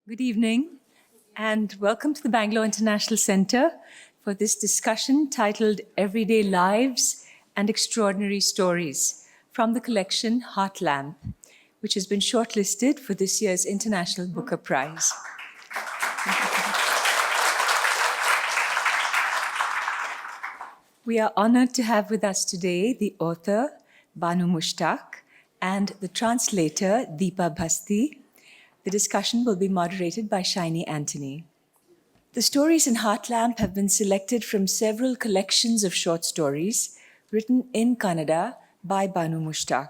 Good evening, and welcome to the Bangalore International Centre for this discussion titled Everyday Lives and Extraordinary Stories from the collection Heart Lamp, which has been shortlisted for this year's International Booker Prize. We are honored to have with us today the author, Banu Mushtaq, and the translator, Deepa Bhasthi. The discussion will be moderated by Shiny Anthony. The stories in Heart Lamp have been selected from several collections of short stories written in Kannada by Banu Mushtaq.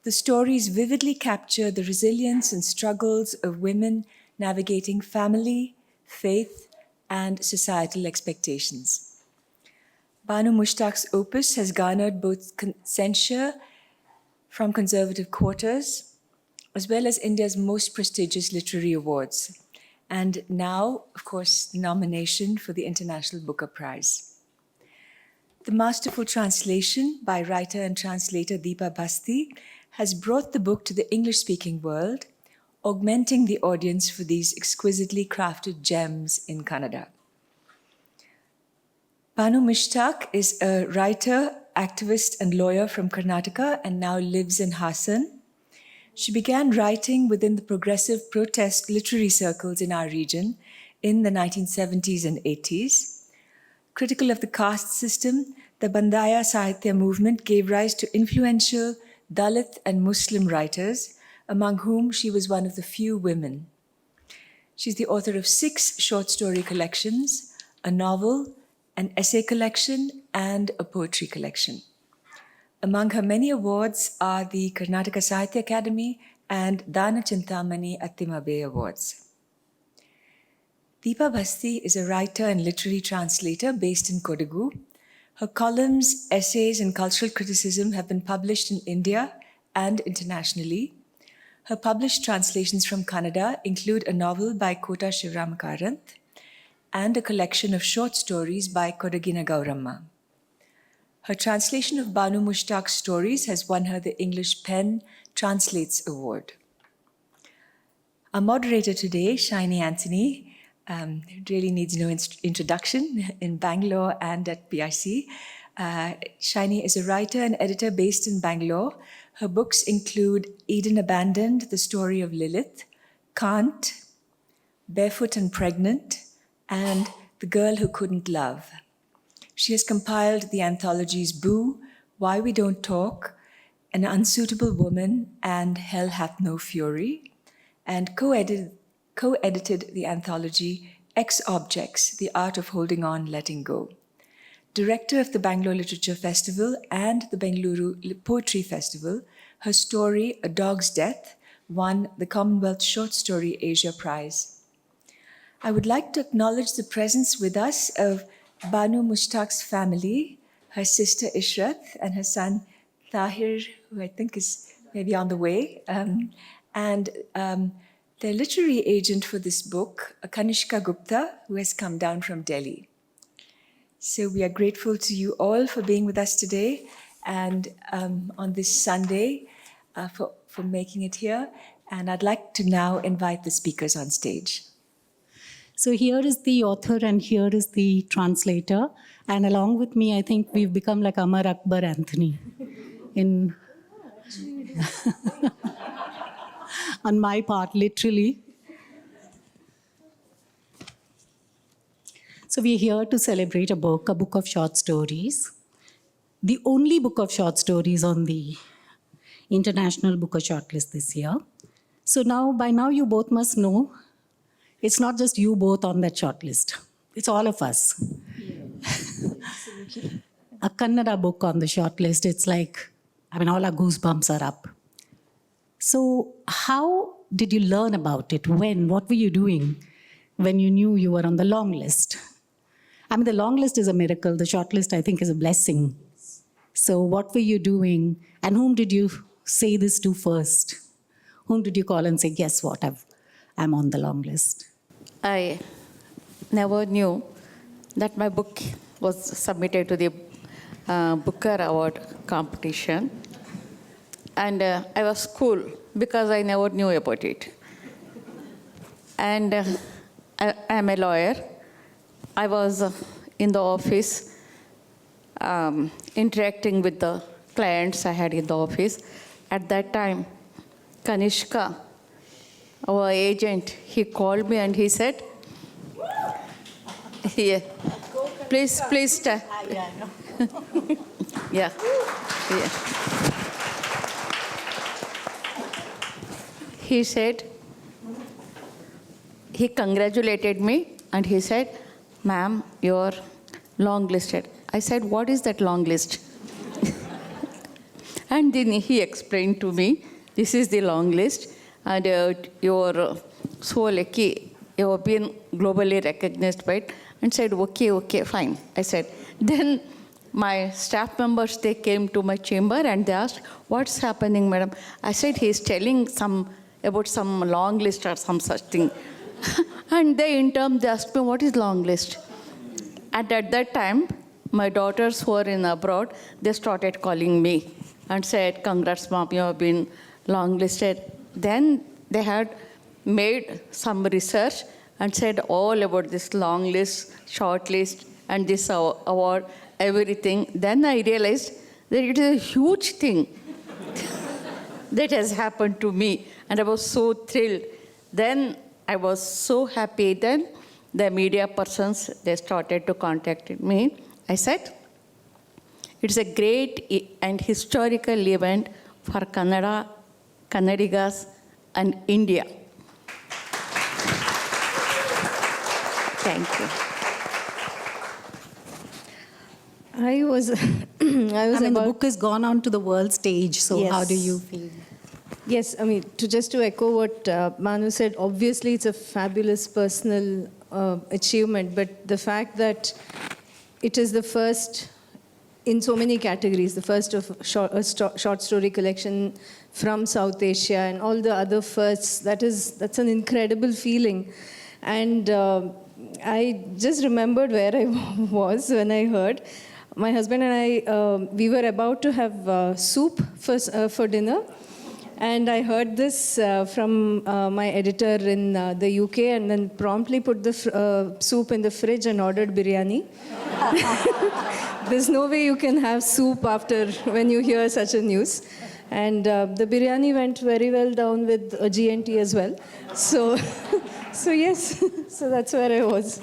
The stories vividly capture the resilience and struggles of women navigating family, faith, and societal expectations. Banu Mushtaq's opus has garnered both censure from conservative quarters, as well as India's most prestigious literary awards, and now, of course, the nomination for the International Booker Prize. The masterful translation by writer and translator Deepa Bhasthi has brought the book to the English-speaking world, augmenting the audience for these exquisitely crafted gems in Kannada. Banu Mushtaq is a writer, activist, and lawyer from Karnataka and now lives in Hassan. She began writing within the progressive protest literary circles in our region in the 1970s and 80s. Critical of the caste system, the Bandaya Sahitya movement gave rise to influential Dalit and Muslim writers, among whom she was one of the few women. She's the author of 6 short story collections, a novel, an essay collection, and a poetry collection. Among her many awards are the Karnataka Sahitya Academy and Dana Chintamani Attimabe Awards. Deepa Bhasthi is a writer and literary translator based in Kodagu. Her columns, essays, and cultural criticism have been published in India and internationally. Her published translations from Kannada include a novel by Kota Shivramakaranth and a collection of short stories by Kodagina Gauramma. Her translation of Banu Mushtaq's stories has won her the English Pen Translates Award. Our moderator today, Shiny Anthony, really needs no introduction in Bangalore and at PIC. Shiny is a writer and editor based in Bangalore. Her books include Eden Abandoned, The Story of Lilith, Can't, Barefoot and Pregnant, and The Girl Who Couldn't Love. She has compiled the anthologies Boo, Why We Don't Talk, An Unsuitable Woman, and Hell Hath No Fury, and co-edited the anthology Ex Objects, The Art of Holding On, Letting Go. Director of the Bangalore Literature Festival and the Bengaluru Poetry Festival, her story, A Dog's Death, won the Commonwealth Short Story Asia Prize. I would like to acknowledge the presence with us of Banu Mushtaq's family, her sister Ishrat and her son Tahir, who I think is maybe on the way, and their literary agent for this book, Kanishka Gupta, who has come down from Delhi. So we are grateful to you all for being with us today and on this Sunday for making it here. And I'd like to now invite the speakers on stage. So here is the author and here is the translator. And along with me, I think we've become like Amar Akbar Anthony in on my part, literally. So we're here to celebrate a book of short stories. The only book of short stories on the International Booker Shortlist this year. So by now you both must know it's not just you both on that shortlist. It's all of us. Yeah. A Kannada book on the shortlist, it's like, all our goosebumps are up. So how did you learn about it? When? What were you doing when you knew you were on the long list? The long list is a miracle. The shortlist, I think, is a blessing. So what were you doing? And whom did you say this to first? Whom did you call and say, guess what, I'm on the long list? I never knew that my book was submitted to the Booker Award competition. And I was cool because I never knew about it. And I'm a lawyer. I was in the office interacting with the clients I had in the office. At that time, Kanishka, our agent, he called me and he said, yeah, please, yeah, yeah. He said, he congratulated me and he said, ma'am, you're longlisted. I said, what is that long list? And then he explained to me, this is the long list, and you're so lucky, you've been globally recognized by it, and said, okay, fine. I said, then my staff members, they came to my chamber and they asked, what's happening, madam? I said, he's telling about some long list or some such thing. And they, in turn, they asked me, what is long list? And at that time, my daughters who were in abroad, they started calling me and said, congrats, mom, you have been longlisted. Then they had made some research and said all about this long list, short list, and this award, everything. Then I realized that it is a huge thing that has happened to me. And I was so thrilled. Then I was so happy. Then the media persons, they started to contact me. I said, it's a great and historical event for Kannada, Kannadigas, and India. Thank you. I was The about... book has gone on to the world stage, so Yes. how do you feel? Yes, I mean, just to echo what Banu said, obviously it's a fabulous personal achievement, but the fact that it is the first in so many categories, the first of short story collection from South Asia and all the other firsts, that's an incredible feeling. And I just remembered where I was when I heard. My husband and I, we were about to have soup for dinner. And I heard this from my editor in the UK, and then promptly put the soup in the fridge and ordered biryani. There's no way you can have soup when you hear such a news. And the biryani went very well down with a G&T as well. So yes, so that's where I was.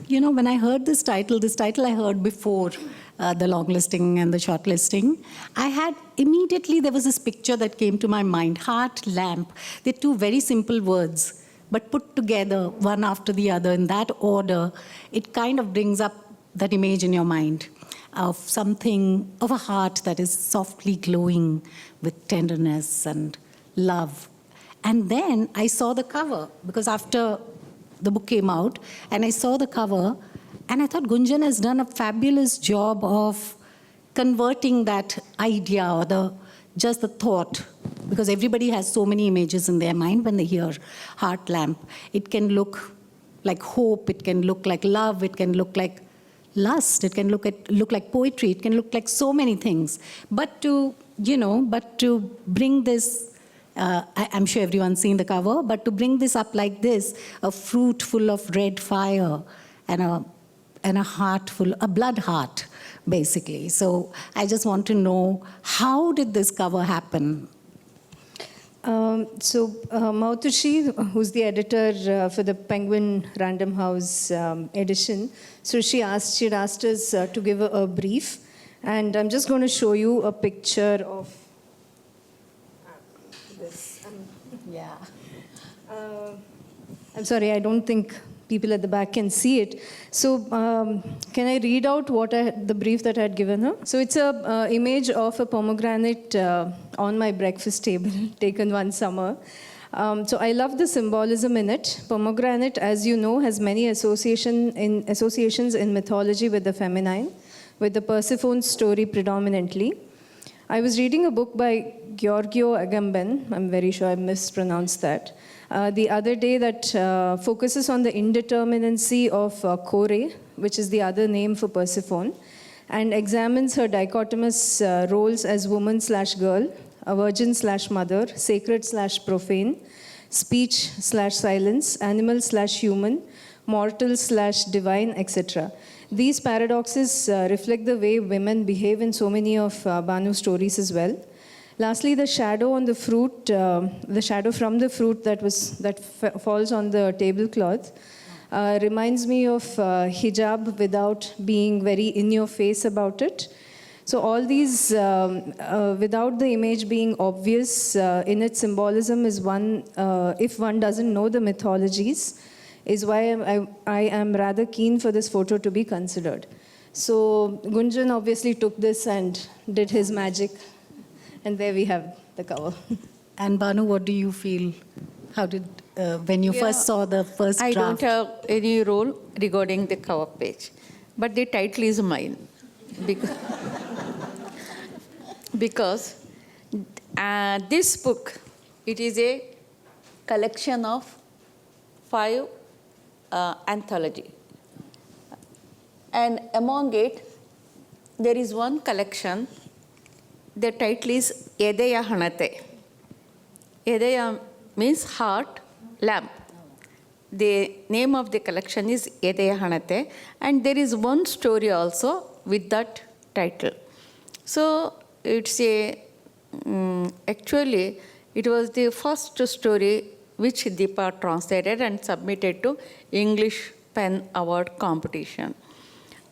You know, when I heard this title I heard before the long listing and the short listing, there was this picture that came to my mind, heart, lamp. They're two very simple words, but put together one after the other in that order, it kind of brings up that image in your mind of a heart that is softly glowing with tenderness and love. And then I saw the cover, because after the book came out, and I saw the cover, and I thought Gunjan has done a fabulous job of converting that idea or just the thought, because everybody has so many images in their mind when they hear heart lamp. It can look like hope, it can look like love, it can look like lust, it can look like poetry, it can look like so many things. But to bring this, I'm sure everyone's seen the cover, but to bring this up like this, a fruit full of red fire and a heart full, a blood heart, basically. So I just want to know, how did this cover happen? Mautushi, who's the editor for the Penguin Random House edition, so she'd asked us to give a brief, and I'm just going to show you a picture of this. Yeah. I'm sorry, I don't think people at the back can see it. So can I read out the brief that I had given her? So it's a image of a pomegranate on my breakfast table, taken one summer. So I love the symbolism in it. Pomegranate, as you know, has many associations in mythology with the feminine, with the Persephone story predominantly. I was reading a book by Giorgio Agamben, I'm very sure I mispronounced that, the other day that focuses on the indeterminacy of Kore, which is the other name for Persephone, and examines her dichotomous roles as woman/girl, a virgin/mother, sacred/profane, speech/silence, animal/human, mortal/divine, etc. These paradoxes reflect the way women behave in so many of Banu's stories as well. Lastly, the shadow on the fruit, the shadow from the fruit that falls on the tablecloth, reminds me of hijab without being very in your face about it. So all these, without the image being obvious in its symbolism, is one, if one doesn't know the mythologies, is why I am rather keen for this photo to be considered. So Gunjan obviously took this and did his magic, and there we have the cover. And Banu, what do you feel? How did, when you first saw the first I draft? don't have any role regarding the cover page, but the title is mine. Because this book, it is a collection of 5 anthology. And among it, there is one collection. The title is Edeya Hanate. Edeya means heart, lamp. The name of the collection is Edeya Hanate, and there is one story also with that title. So it's a, actually, it was the first story which Deepa translated and submitted to English Pen Award competition.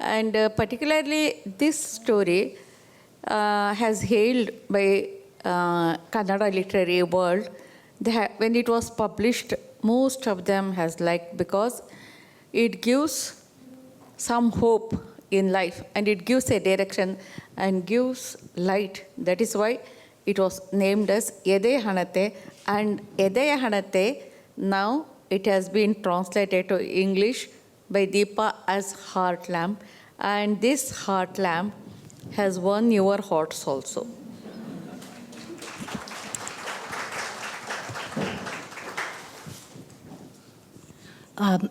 And particularly this story has hailed by Kannada literary world. When it was published, most of them has liked because it gives some hope in life and it gives a direction and gives light. That is why it was named as Edeya Hanate, and Edeya Hanate, now it has been translated to English by Deepa as Heart Lamp, and this Heart Lamp has won your hearts also.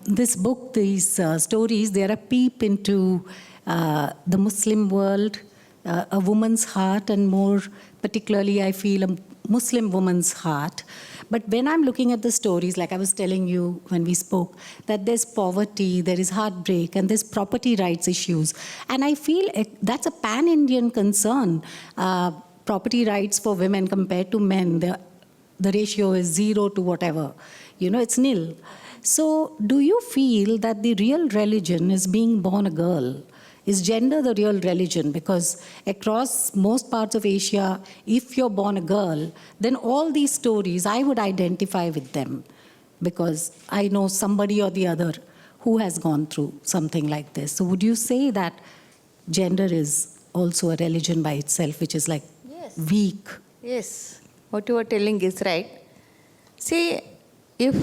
This book, these stories, they are a peep into the Muslim world, a woman's heart, and more particularly, I feel, a Muslim woman's heart. But when I'm looking at the stories, like I was telling you when we spoke, that there's poverty, there is heartbreak, and there's property rights issues. And I feel that's a pan-Indian concern. Property rights for women compared to men, the ratio is 0 to whatever. You know, it's nil. So do you feel that the real religion is being born a girl? Is gender the real religion? Because across most parts of Asia, if you're born a girl, then all these stories, I would identify with them. Because I know somebody or the other who has gone through something like this. So would you say that gender is also a religion by itself, which is like weak? Yes, what you are telling is right. See, if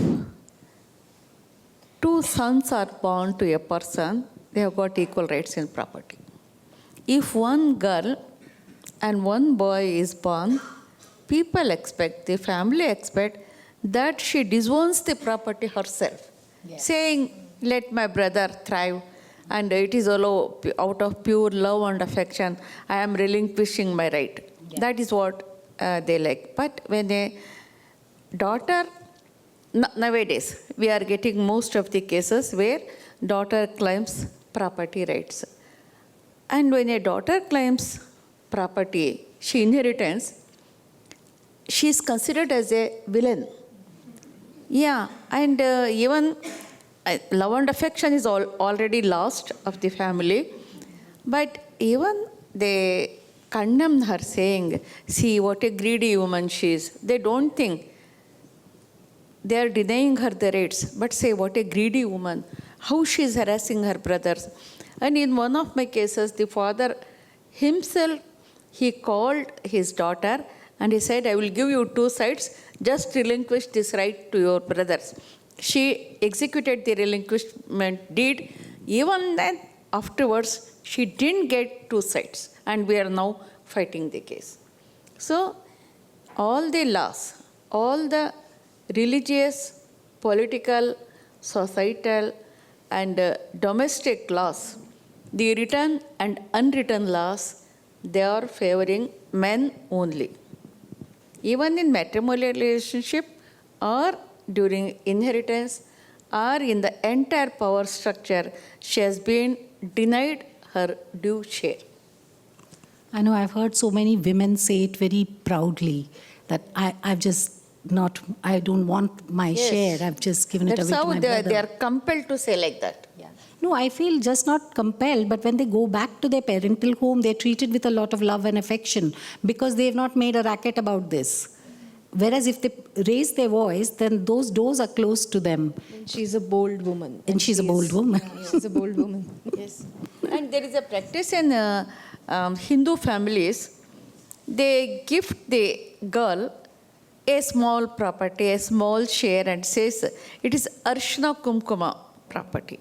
2 sons are born to a person, they have got equal rights in property. If 1 girl and 1 boy is born, people expect, the family expect, that she disowns the property herself, saying, let my brother thrive, and it is all out of pure love and affection, I am relinquishing my right. That is what they like. But when a daughter, nowadays, we are getting most of the cases where daughter claims property rights. And when a daughter claims property, she inheritance, she is considered as a villain. Yeah, and even love and affection is already lost of the family. But even they condemn her saying, see what a greedy woman she is. They don't think they are denying her the rights, but say what a greedy woman, how she is harassing her brothers. And in one of my cases, the father himself, he called his daughter and he said, I will give you 2 sides, just relinquish this right to your brothers. She executed the relinquishment deed. Even then, afterwards, she didn't get 2 sides, and we are now fighting the case. So, all the laws, all the religious, political, societal, and domestic laws, the written and unwritten laws, they are favoring men only. Even in matrimonial relationship or during inheritance or in the entire power structure, she has been denied her due share. I know I've heard so many women say it very proudly that I've just not, I don't want my Yes. share, I've just given it That's away to how my they brother. are compelled to say like that. Yeah. No, I feel just not compelled, but when they go back to their parental home, they're treated with a lot of love and affection because they've not made a racket about this. Whereas if they raise their voice, then those doors are closed to them. And she's a bold woman. And she's a bold woman. Yeah, she's a bold woman. Yes. And there is a practice in Hindu families. They gift the girl a small property, a small share, and says it is Arshna Kumkuma property.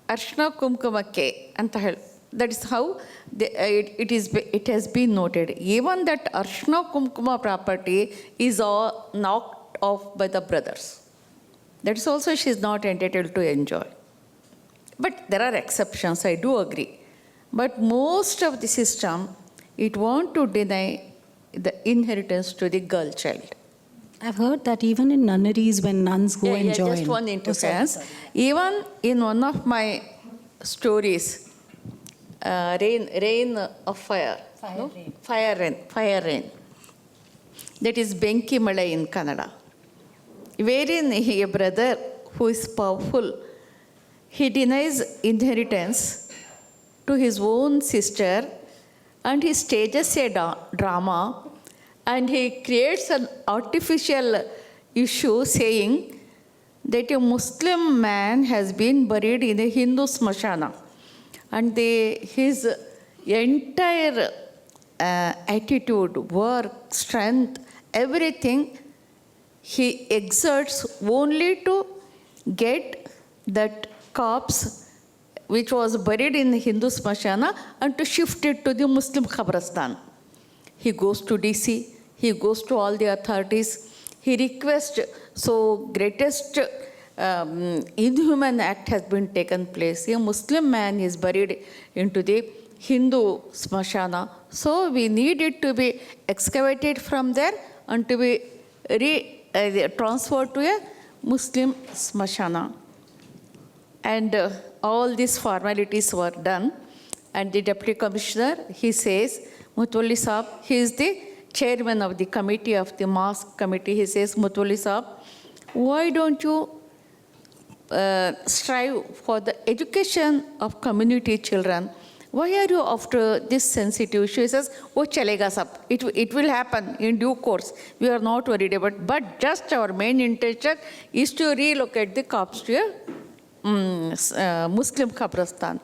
Arshna Kumkumake anta ಹೇಳಿ. That is how it has been noted. Even that Arshna Kumkuma property is all knocked off by the brothers. That is also she is not entitled to enjoy. But there are exceptions, I do agree. But most of the system, it want to deny the inheritance to the girl child. I've heard that even in nunneries when nuns go and join. Just one interference. Even in one of my stories, Rain of Fire. Fire Rain. That is Benki Malai in Kannada. Wherein a brother who is powerful, he denies inheritance to his own sister and he stages a drama and he creates an artificial issue saying that a Muslim man has been buried in a Hindu smashana and his entire attitude, work, strength, everything he exerts only to get that corpse which was buried in the Hindu smashana and to shift it to the Muslim Khabristan. He goes to DC, he goes to all the authorities, he requests, so greatest inhuman act has been taken place. A Muslim man is buried into the Hindu smashana, so we need it to be excavated from there and to be transferred to a Muslim smashana. And all these formalities were done. And the deputy commissioner, he says, Mutwalli Saab, he is the chairman of the committee of the mosque committee. He says, Mutwalli Saab, why don't you strive for the education of community children? Why are you after this sensitive issue? He says, oh, chalega sab. It will happen in due course. We are not worried about it. But just our main intention is to relocate the corpse to a Muslim Khabristan.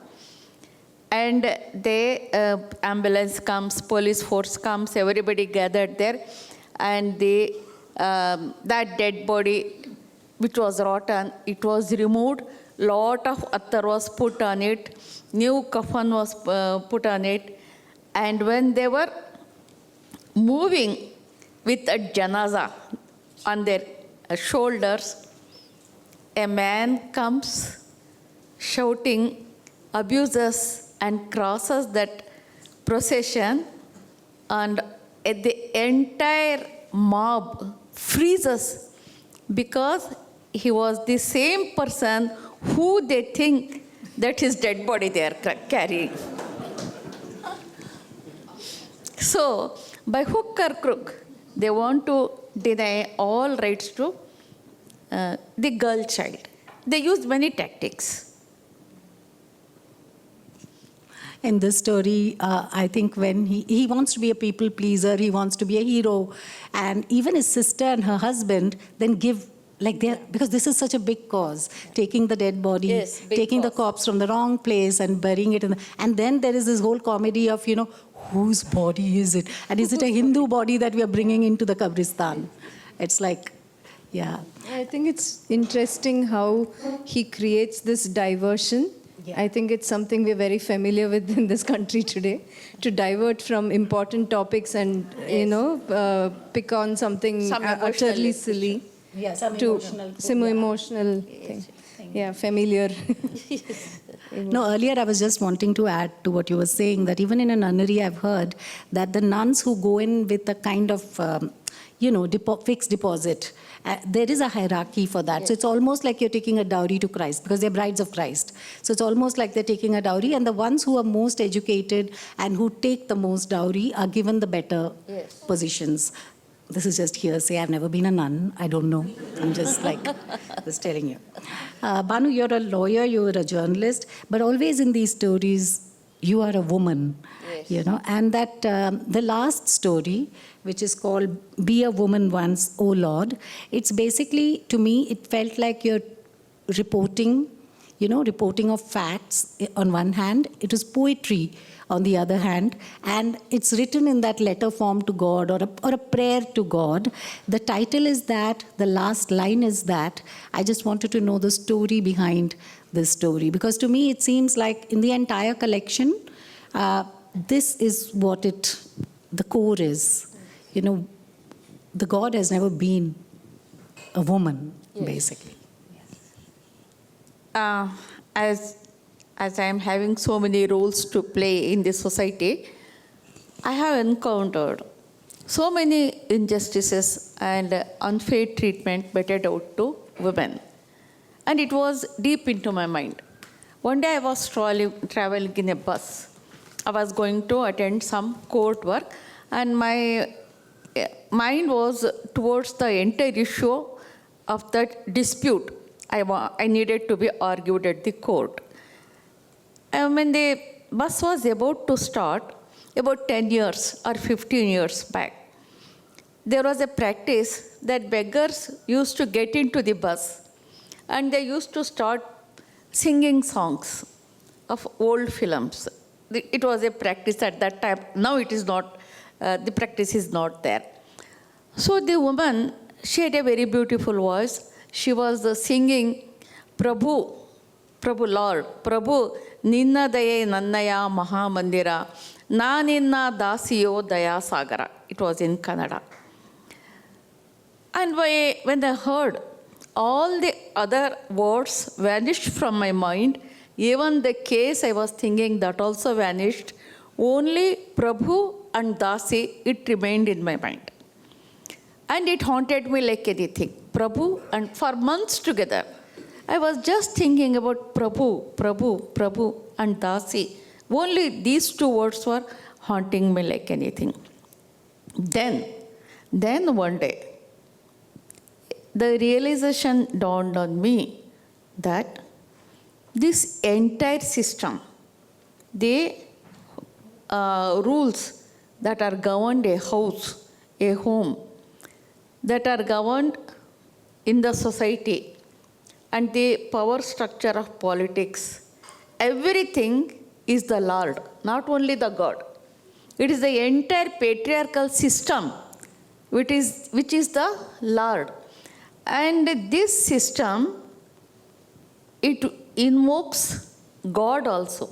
And the ambulance comes, police force comes, everybody gathered there. And that dead body, which was rotten, it was removed. Lot of attar was put on it. New coffin was put on it. And when they were moving with a janaza on their shoulders, a man comes shouting, abuses and crosses that procession, and the entire mob freezes because he was the same person who they think that his dead body they are carrying. So, by hook or crook, they want to deny all rights to the girl child. They use many tactics. In this story, I think when he wants to be a people pleaser, he wants to be a hero, and even his sister and her husband then give, like because this is such a big cause, taking the dead body, Yes, taking the corpse from the wrong place and burying it and then there is this whole comedy of, whose body is it? And is it a Hindu body that we are bringing into the Kabristan? It's like, yeah. I think it's interesting how he creates this diversion. Yeah. I think it's something we're very familiar with in this country today, to divert from important topics and, pick on something utterly silly. Yeah, some emotional thing. Yeah, familiar. No, earlier I was just wanting to add to what you were saying, that even in a nunnery I've heard that the nuns who go in with a kind of, fixed deposit. There is a hierarchy for that. So it's almost like you're taking a dowry to Christ, because they're brides of Christ. So it's almost like they're taking a dowry, and the ones who are most educated and who take the most dowry are given the better positions. This is just hearsay. I've never been a nun. I don't know. I'm just just telling you. Banu, you're a lawyer, you're a journalist, but always in these stories, you are a woman. And that the last story, which is called Be a Woman Once, Oh Lord, it's basically, to me, it felt like you're reporting of facts on one hand. It is poetry on the other hand, and it's written in that letter form to God, or a prayer to God. The title is that, the last line is that. I just wanted to know the story behind this story, because to me it seems like in the entire collection, this is what the core is. The God has never been a woman, basically. As I am having so many roles to play in this society, I have encountered so many injustices and unfair treatment meted out to women. And it was deep into my mind. One day I was traveling in a bus. I was going to attend some court work, and my mind was towards the entire issue of that dispute I needed to be argued at the court. And when the bus was about to start, about 10 years or 15 years back, there was a practice that beggars used to get into the bus, and they used to start singing songs of old films. It was a practice at that time. Now it is not, the practice is not there. So the woman, she had a very beautiful voice. She was singing, Prabhu, Lord, Prabhu, Ninna Daye Nannaya Mahamandira, Na Ninna Dasiyo Daya Sagara. It was in Kannada. And when I heard, all the other words vanished from my mind. Even the case I was thinking, that also vanished. Only Prabhu and Dasi, it remained in my mind. And it haunted me like anything. Prabhu, and for months together, I was just thinking about Prabhu, and Dasi. Only these two words were haunting me like anything. Then one day, the realization dawned on me that this entire system, the rules that are governed a house, a home, that are governed in the society, and the power structure of politics, everything is the Lord, not only the God. It is the entire patriarchal system which is the Lord. And this system, it invokes God also,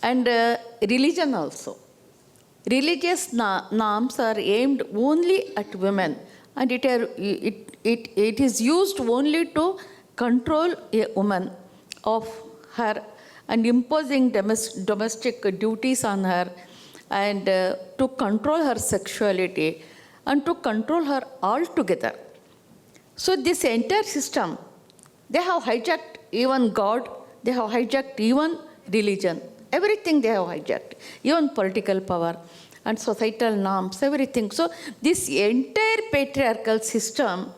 and religion also. Religious norms are aimed only at women, and it is used only to control a woman of her, and imposing domestic duties on her, and to control her sexuality, and to control her altogether. So this entire system, they have hijacked even God, they have hijacked even religion. Everything they have hijacked, even political power and societal norms, everything. So this entire patriarchal system,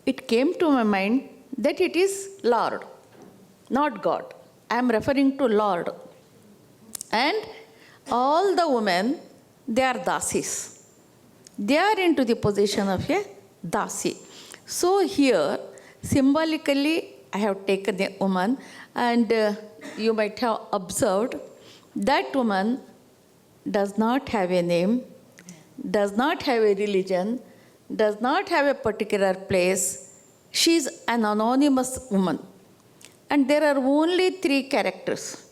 it came to my mind that it is Lord, not God. I am referring to Lord. And all the women, they are dasis. They are into the position of a dasi. So here, symbolically, I have taken a woman, and you might have observed that woman does not have a name, does not have a religion, does not have a particular place. She is an anonymous woman. And there are only three characters: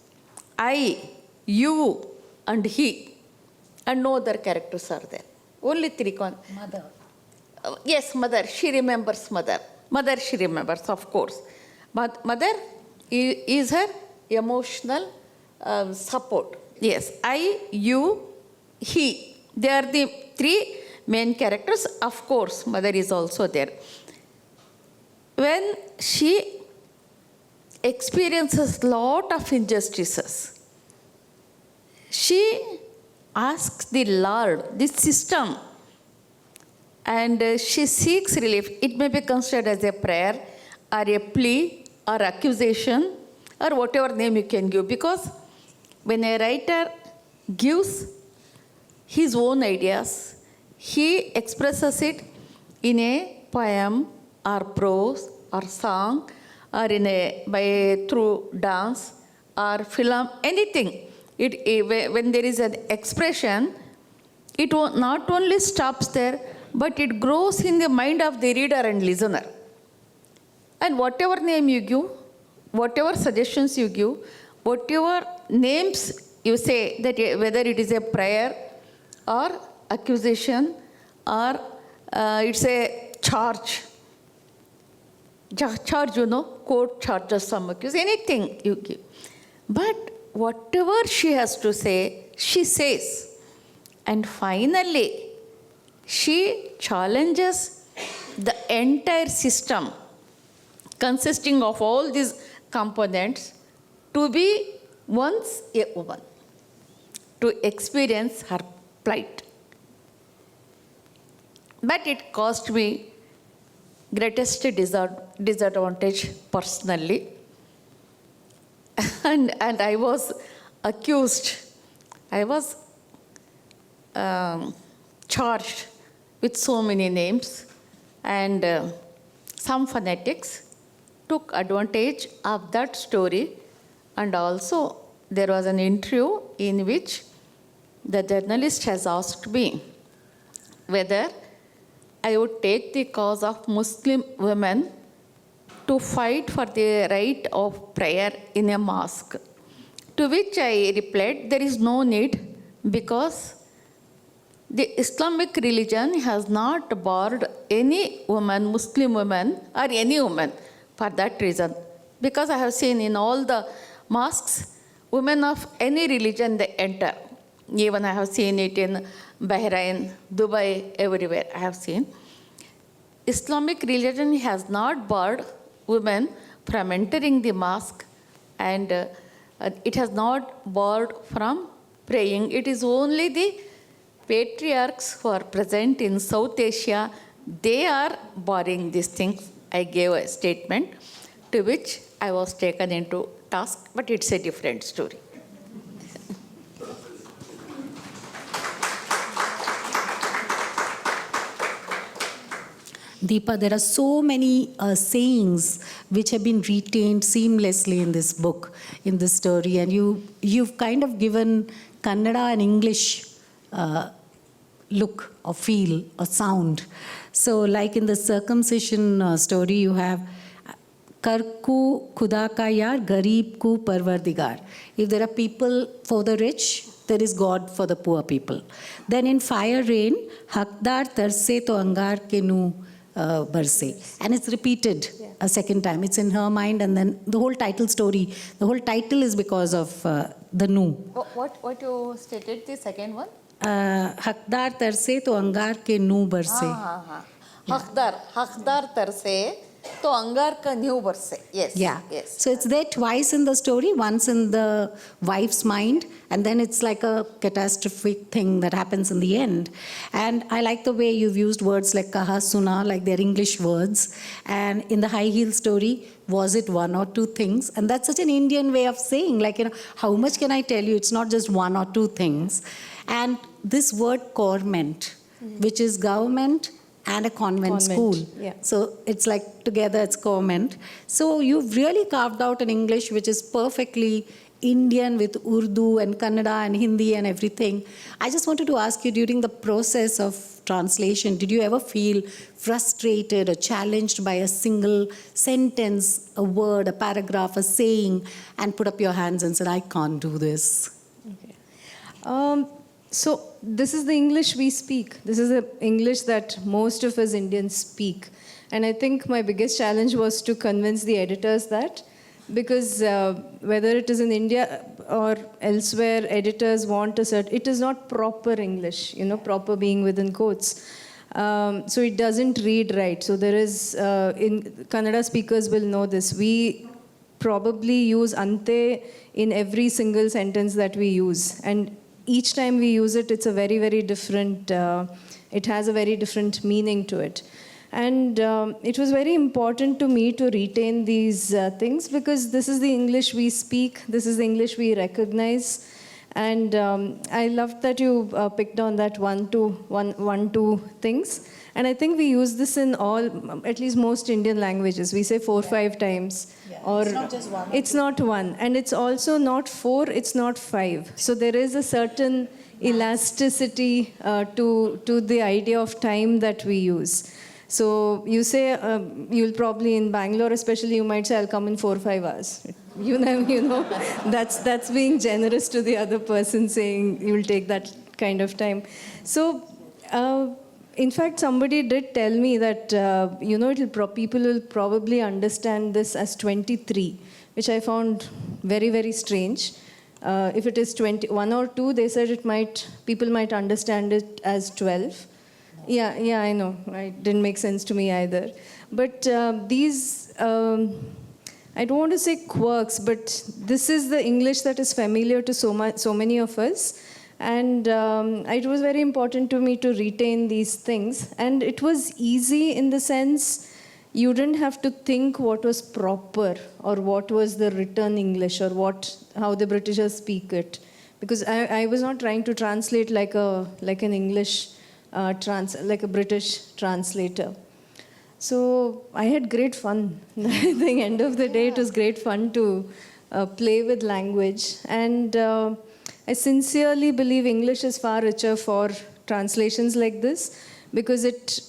I, you, and he. And no other characters are there. Only three. Mother. Yes, mother. She remembers mother. Mother, she remembers, of course. But mother is her emotional support. Yes, I, you, he. They are the three main characters. Of course, mother is also there. When she experiences lot of injustices, she asks the Lord, this system, and she seeks relief. It may be considered as a prayer or a plea or accusation or whatever name you can give, because when a writer gives his own ideas, he expresses it in a poem or prose or song or through dance or film, anything. When there is an expression, it not only stops there, but it grows in the mind of the reader and listener. And whatever name you give, whatever suggestions you give, whatever names you say, that whether it is a prayer or accusation or it's a charge, court charges some accuse, anything you give. But whatever she has to say, she says. And finally, she challenges the entire system consisting of all these components to be once a woman, to experience her plight. But it cost me greatest disadvantage personally. And I was accused, I was charged with so many names, and some fanatics took advantage of that story. And also there was an interview in which the journalist has asked me whether I would take the cause of Muslim women to fight for the right of prayer in a mosque. To which I replied, there is no need, because the Islamic religion has not barred any woman, Muslim woman, or any woman for that reason. Because I have seen in all the mosques, women of any religion, they enter. Even I have seen it in Bahrain, Dubai, everywhere I have seen. Islamic religion has not barred women from entering the mosque, and it has not barred from praying. It is only the patriarchs who are present in South Asia, they are barring these things. I gave a statement to which I was taken into task, but it's a different story. Deepa, there are so many sayings which have been retained seamlessly in this book, in this story, and you've kind of given Kannada and English look or feel or sound. So like in the circumcision story, you have Karku Khuda ka yaar, Garib ku Parvardigar. If there are people for the rich, there is God for the poor people. Then in Fire Rain, Hakdar Tarse to Angar ke nu Barse. And it's repeated a second time. It's in her mind, and then the whole title story, the whole title is because of the nu. What you stated, the second one? Hakdar Tarse to Angar ke nu Barse. Hakdar Tarse to Angar ka new Barse. Yes. Yeah. Yes. So it's there twice in the story, once in the wife's mind, and then it's like a catastrophic thing that happens in the end. And I like the way you've used words like kaha suna, like they're English words. And in the high heel story, was it one or two things? And that's such an Indian way of saying, like, how much can I tell you? It's not just one or two things. And this word corment, which is government and a convent school. Yeah. So it's like together it's convent. So you've really carved out an English which is perfectly Indian with Urdu and Kannada and Hindi and everything. I just wanted to ask you, during the process of translation, did you ever feel frustrated or challenged by a single sentence, a word, a paragraph, a saying, and put up your hands and said, I can't do this? Okay. So this is the English we speak. This is the English that most of us Indians speak. And I think my biggest challenge was to convince the editors that, because whether it is in India, or elsewhere editors want a certain, it is not proper English, proper being within quotes. So it doesn't read right. So there is, in Kannada speakers will know this, we probably use ante in every single sentence that we use. And each time we use it, it's a very, very different, it has a very different meaning to it. And it was very important to me to retain these things because this is the English we speak, this is the English we recognize. And I loved that you picked on that one, two things. And I think we use this in all, at least most Indian languages. We say 4, 5 times. Yeah. Or It's not just one. It's not one. And it's also not 4, it's not 5. So there is a certain elasticity to the idea of time that we use. So you say, you'll probably in Bangalore especially, you might say, I'll come in 4 or 5 hours. You know, that's being generous to the other person, saying you'll take that kind of time. So, in fact, somebody did tell me that, people will probably understand this as 23, which I found very, very strange. If it is 21 or 2, they said people might understand it as 12. Yeah, I know. It didn't make sense to me either. But these, I don't want to say quirks, but this is the English that is familiar to so many of us. And it was very important to me to retain these things. And it was easy in the sense you didn't have to think what was proper or what was the written English or how the Britishers speak it. Because I was not trying to translate like an English like a British translator. So I had great fun. I think end of the day, it was great fun to play with language. And I sincerely believe English is far richer for translations like this because it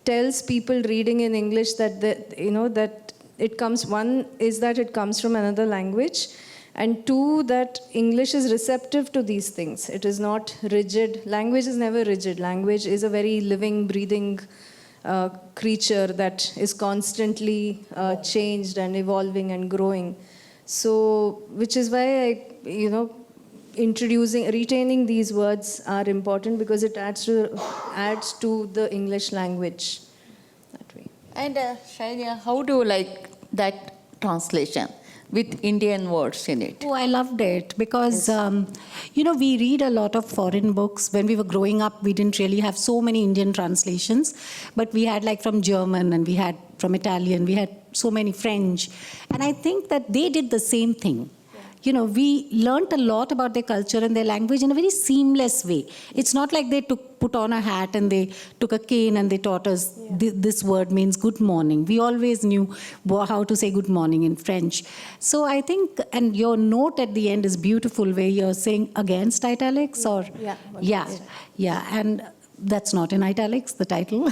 tells people reading in English that that it comes. One is that it comes from another language. And 2, that English is receptive to these things. It is not rigid. Language is never rigid. Language is a very living, breathing creature that is constantly changed and evolving and growing. So, which is why retaining these words are important because it adds to the English language that way. And Shainya, how do you like that translation with Indian words in it? Oh, I loved it because, we read a lot of foreign books. When we were growing up, we didn't really have so many Indian translations, but we had like from German and we had from Italian, we had so many French. And I think that they did the same thing. We learnt a lot about their culture and their language in a very seamless way. It's not like they put on a hat and they took a cane and they taught us this word means good morning. We always knew how to say good morning in French. So I think, and your note at the end is beautiful where you're saying against italics or? Yeah. And that's not in italics, the title.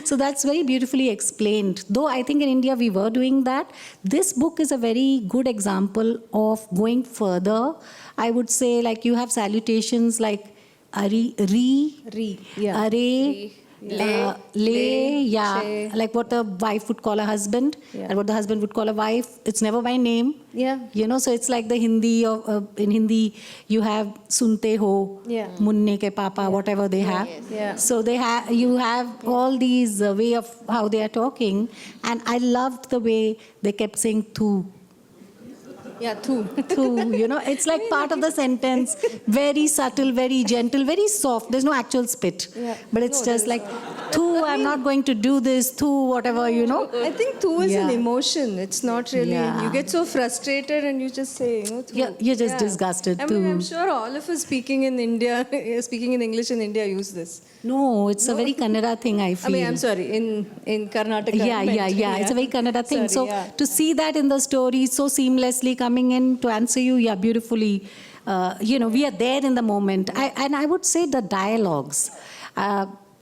So that's very beautifully explained. Though I think in India we were doing that. This book is a very good example of going further. I would say like you have salutations like Ari, Re, yeah. Are, Le, yeah. Like what a wife would call a husband and what the husband would call a wife. It's never by name. Yeah. So it's like the Hindi, in Hindi you have sunte ho, munne ke papa, whatever they have. Yeah. So you have all these way of how they are talking. And I loved the way they kept saying tu. Yeah, tu. It's like part of the sentence, very subtle, very gentle, very soft. There's no actual spit. Yeah. But it's just like, tu, I'm not going to do this, tu, whatever, I think tu is an emotion. It's not really, you get so frustrated and you just say, tu. You're just disgusted, I tu. mean, I'm sure all of us speaking in India, speaking in English in India use this. No, it's a very Kannada thing, I feel. I mean, I'm sorry, in Karnataka. Yeah. It's a very Kannada thing. To see that in the story so seamlessly coming in to answer you, beautifully, we are there in the moment. And I would say the dialogues.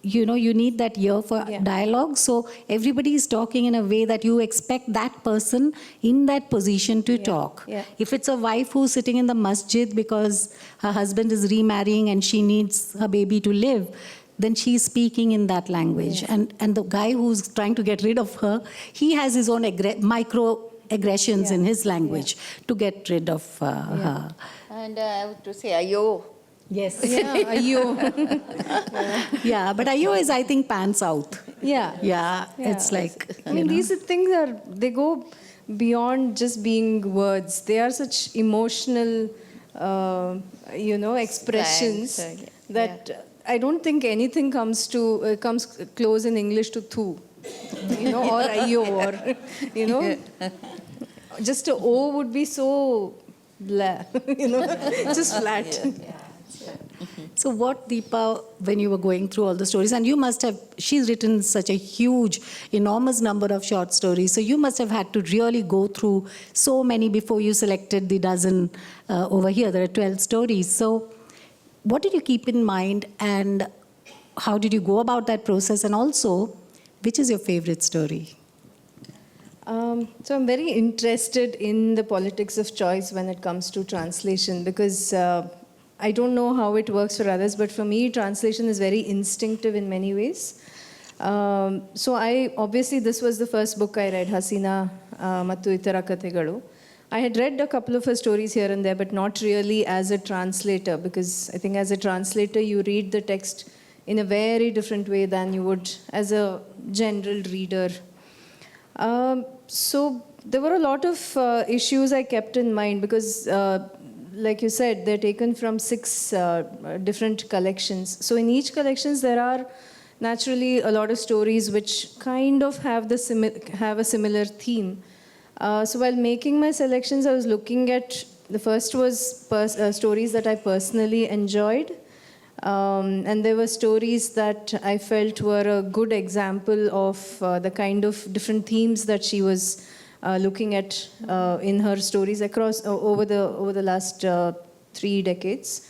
You need that ear for dialogue. So everybody is talking in a way that you expect that person in that position to talk. Yeah. If it's a wife who's sitting in the masjid because her husband is remarrying and she needs her baby to live, then she's speaking in that language. And the guy who's trying to get rid of her, he has his own micro aggressions in his language to get rid of her. And I have to say, ayo. Yes. Yeah, you. Yeah, but Ayo is, I think, pants out. Yeah. Yeah, Yeah. it's like, I mean, these things they go beyond just being words. They are such emotional, expressions Slangs, that I don't think anything comes close in English to thu, or ayo, or, just a O would be so blah, just flat. So what, Deepa, when you were going through all the stories, and she's written such a huge, enormous number of short stories, so you must have had to really go through so many before you selected the dozen over here. There are 12 stories. So what did you keep in mind, and how did you go about that process, and also, which is your favorite story? So I'm very interested in the politics of choice when it comes to translation, because I don't know how it works for others, but for me, translation is very instinctive in many ways. So obviously this was the first book I read, Hasina Mattu Itara Kathegalu. I had read a couple of her stories here and there, but not really as a translator, because I think as a translator, you read the text in a very different way than you would as a general reader. So there were a lot of issues I kept in mind, because like you said, they're taken from 6 different collections. So in each collections, there are naturally a lot of stories which kind of have have a similar theme. So while making my selections, I was looking at, the first was stories that I personally enjoyed. And there were stories that I felt were a good example of the kind of different themes that she was looking at in her stories across over the last 3 decades.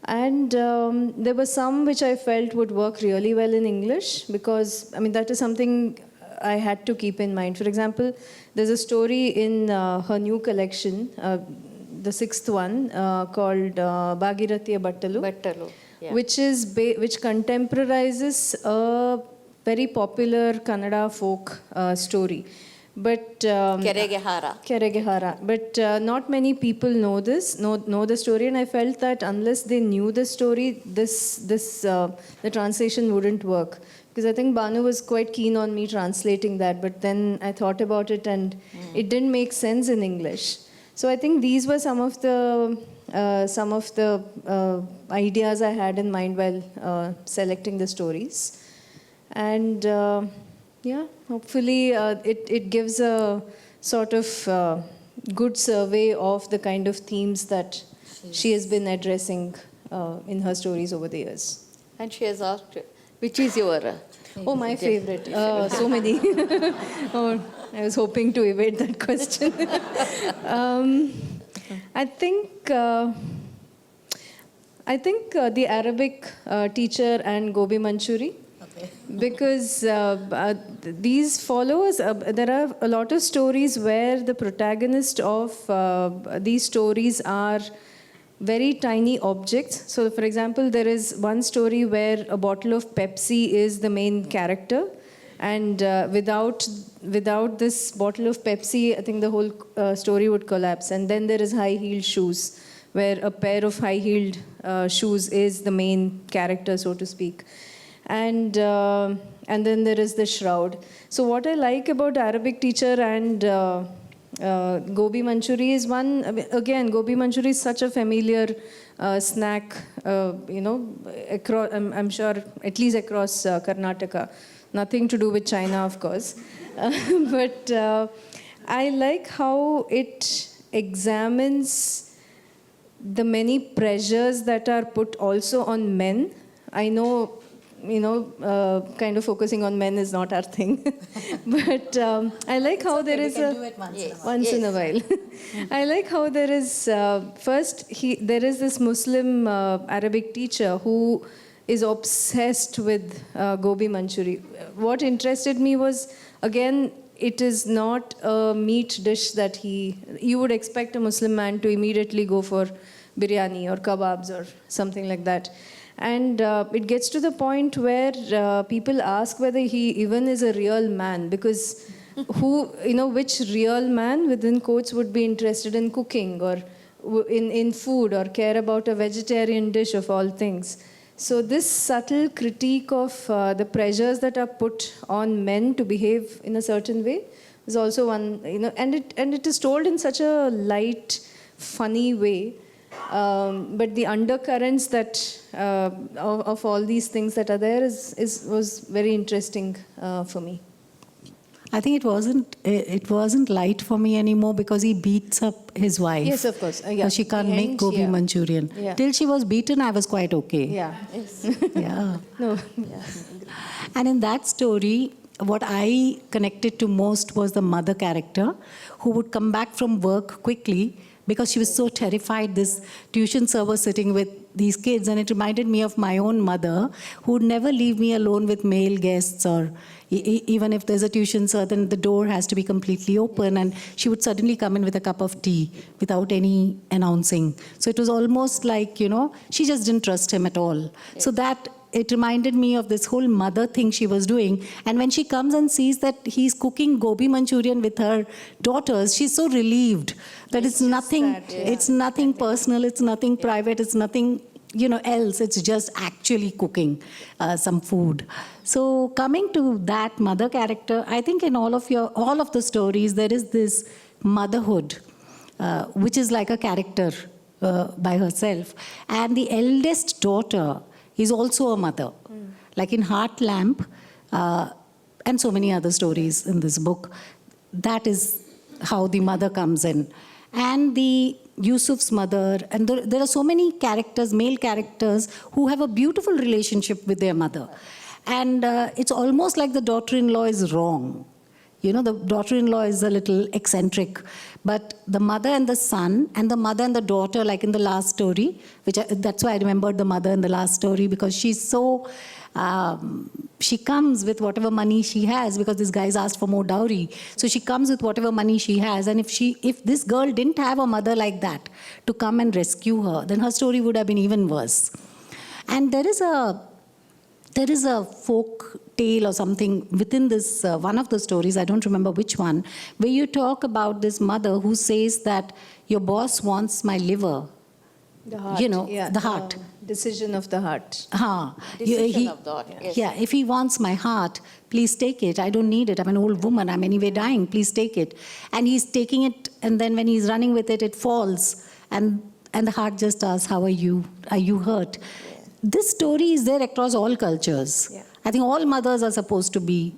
And there were some which I felt would work really well in English, because that is something I had to keep in mind. For example, there's a story in her new collection, the 6th one, called Bhagirathya Battalu. Yeah. Which contemporizes a very popular Kannada folk story. But Keregehara. But not many people know the story, and I felt that unless they knew the story, the translation wouldn't work. Because I think Banu was quite keen on me translating that, but then I thought about it and it didn't make sense in English. So I think these were some of the ideas I had in mind while selecting the stories. And hopefully it gives a sort of good survey of the kind of themes that she has been addressing in her stories over the years. And she has asked, which is your my favorite. So many. I was hoping to evade that question. I think the Arabic teacher and Gobi Manchuri. Okay. Because these follows, there are a lot of stories where the protagonist of these stories are very tiny objects. So, for example, there is one story where a bottle of Pepsi is the main character. And without this bottle of Pepsi, I think the whole story would collapse. And then there is high-heeled shoes, where a pair of high-heeled shoes is the main character, so to speak. And then there is the shroud. So what I like about Arabic teacher and Gobi Manchuri is again, Gobi Manchuri is such a familiar snack, across, I'm sure, at least across Karnataka. Nothing to do with China, of course. But I like how it examines the many pressures that are put also on men. I know, kind of focusing on men is not our thing. But I like how there is once in a while. I like how there is, there is this Muslim Arabic teacher who is obsessed with Gobi Manchuri. What interested me was, again, it is not a meat dish that you would expect a Muslim man to immediately go for biryani or kebabs or something like that. And it gets to the point where people ask whether he even is a real man, because which real man within quotes would be interested in cooking or in food or care about a vegetarian dish of all things. So this subtle critique of the pressures that are put on men to behave in a certain way is also one, and it is told in such a light, funny way. But the undercurrents that of all these things that are there was very interesting for me. I think it wasn't light for me anymore because he beats up his wife. Yes, of course. Yeah. Because she can't The make end, gobi yeah. Manchurian. Yeah. Till she was beaten, I was quite okay. Yeah. Yes. Yeah. No. Yeah. And in that story, what I connected to most was the mother character who would come back from work quickly because she was so terrified, this tuition server sitting with these kids. And it reminded me of my own mother who would never leave me alone with male guests, or even if there's a tuition sir, then the door has to be completely open. And she would suddenly come in with a cup of tea without any announcing. So it was almost like, she just didn't trust him at all. Yes. So that it reminded me of this whole mother thing she was doing. And when she comes and sees that he's cooking gobi Manchurian with her daughters, she's so relieved that it's nothing, it's nothing personal, it's nothing private, it's nothing, else. It's just actually cooking some food. So coming to that mother character, I think in all of the stories, there is this motherhood, which is like a character by herself. And the eldest daughter is also a mother. Like in Heart Lamp, and so many other stories in this book, that is how the mother comes in. And the Yusuf's mother, and there are so many characters, male characters, who have a beautiful relationship with their mother. And it's almost like the daughter-in-law is wrong. The daughter-in-law is a little eccentric. But the mother and the son, and the mother and the daughter, like in the last story, that's why I remembered the mother in the last story, because she's so, she comes with whatever money she has, because this guy's asked for more dowry. So she comes with whatever money she has. And if this girl didn't have a mother like that to come and rescue her, then her story would have been even worse. And there is a folk tale or something within this, one of the stories, I don't remember which one, where you talk about this mother who says that your boss wants my liver. The heart. The heart. Decision of the heart. Decision of the heart, yes. Yeah, if he wants my heart, please take it. I don't need it. I'm an old woman. I'm anyway dying. Please take it. And he's taking it, and then when he's running with it, it falls. And the heart just asks, how are you? Are you hurt? Yeah. This story is there across all cultures. Yeah. I think all mothers are supposed to be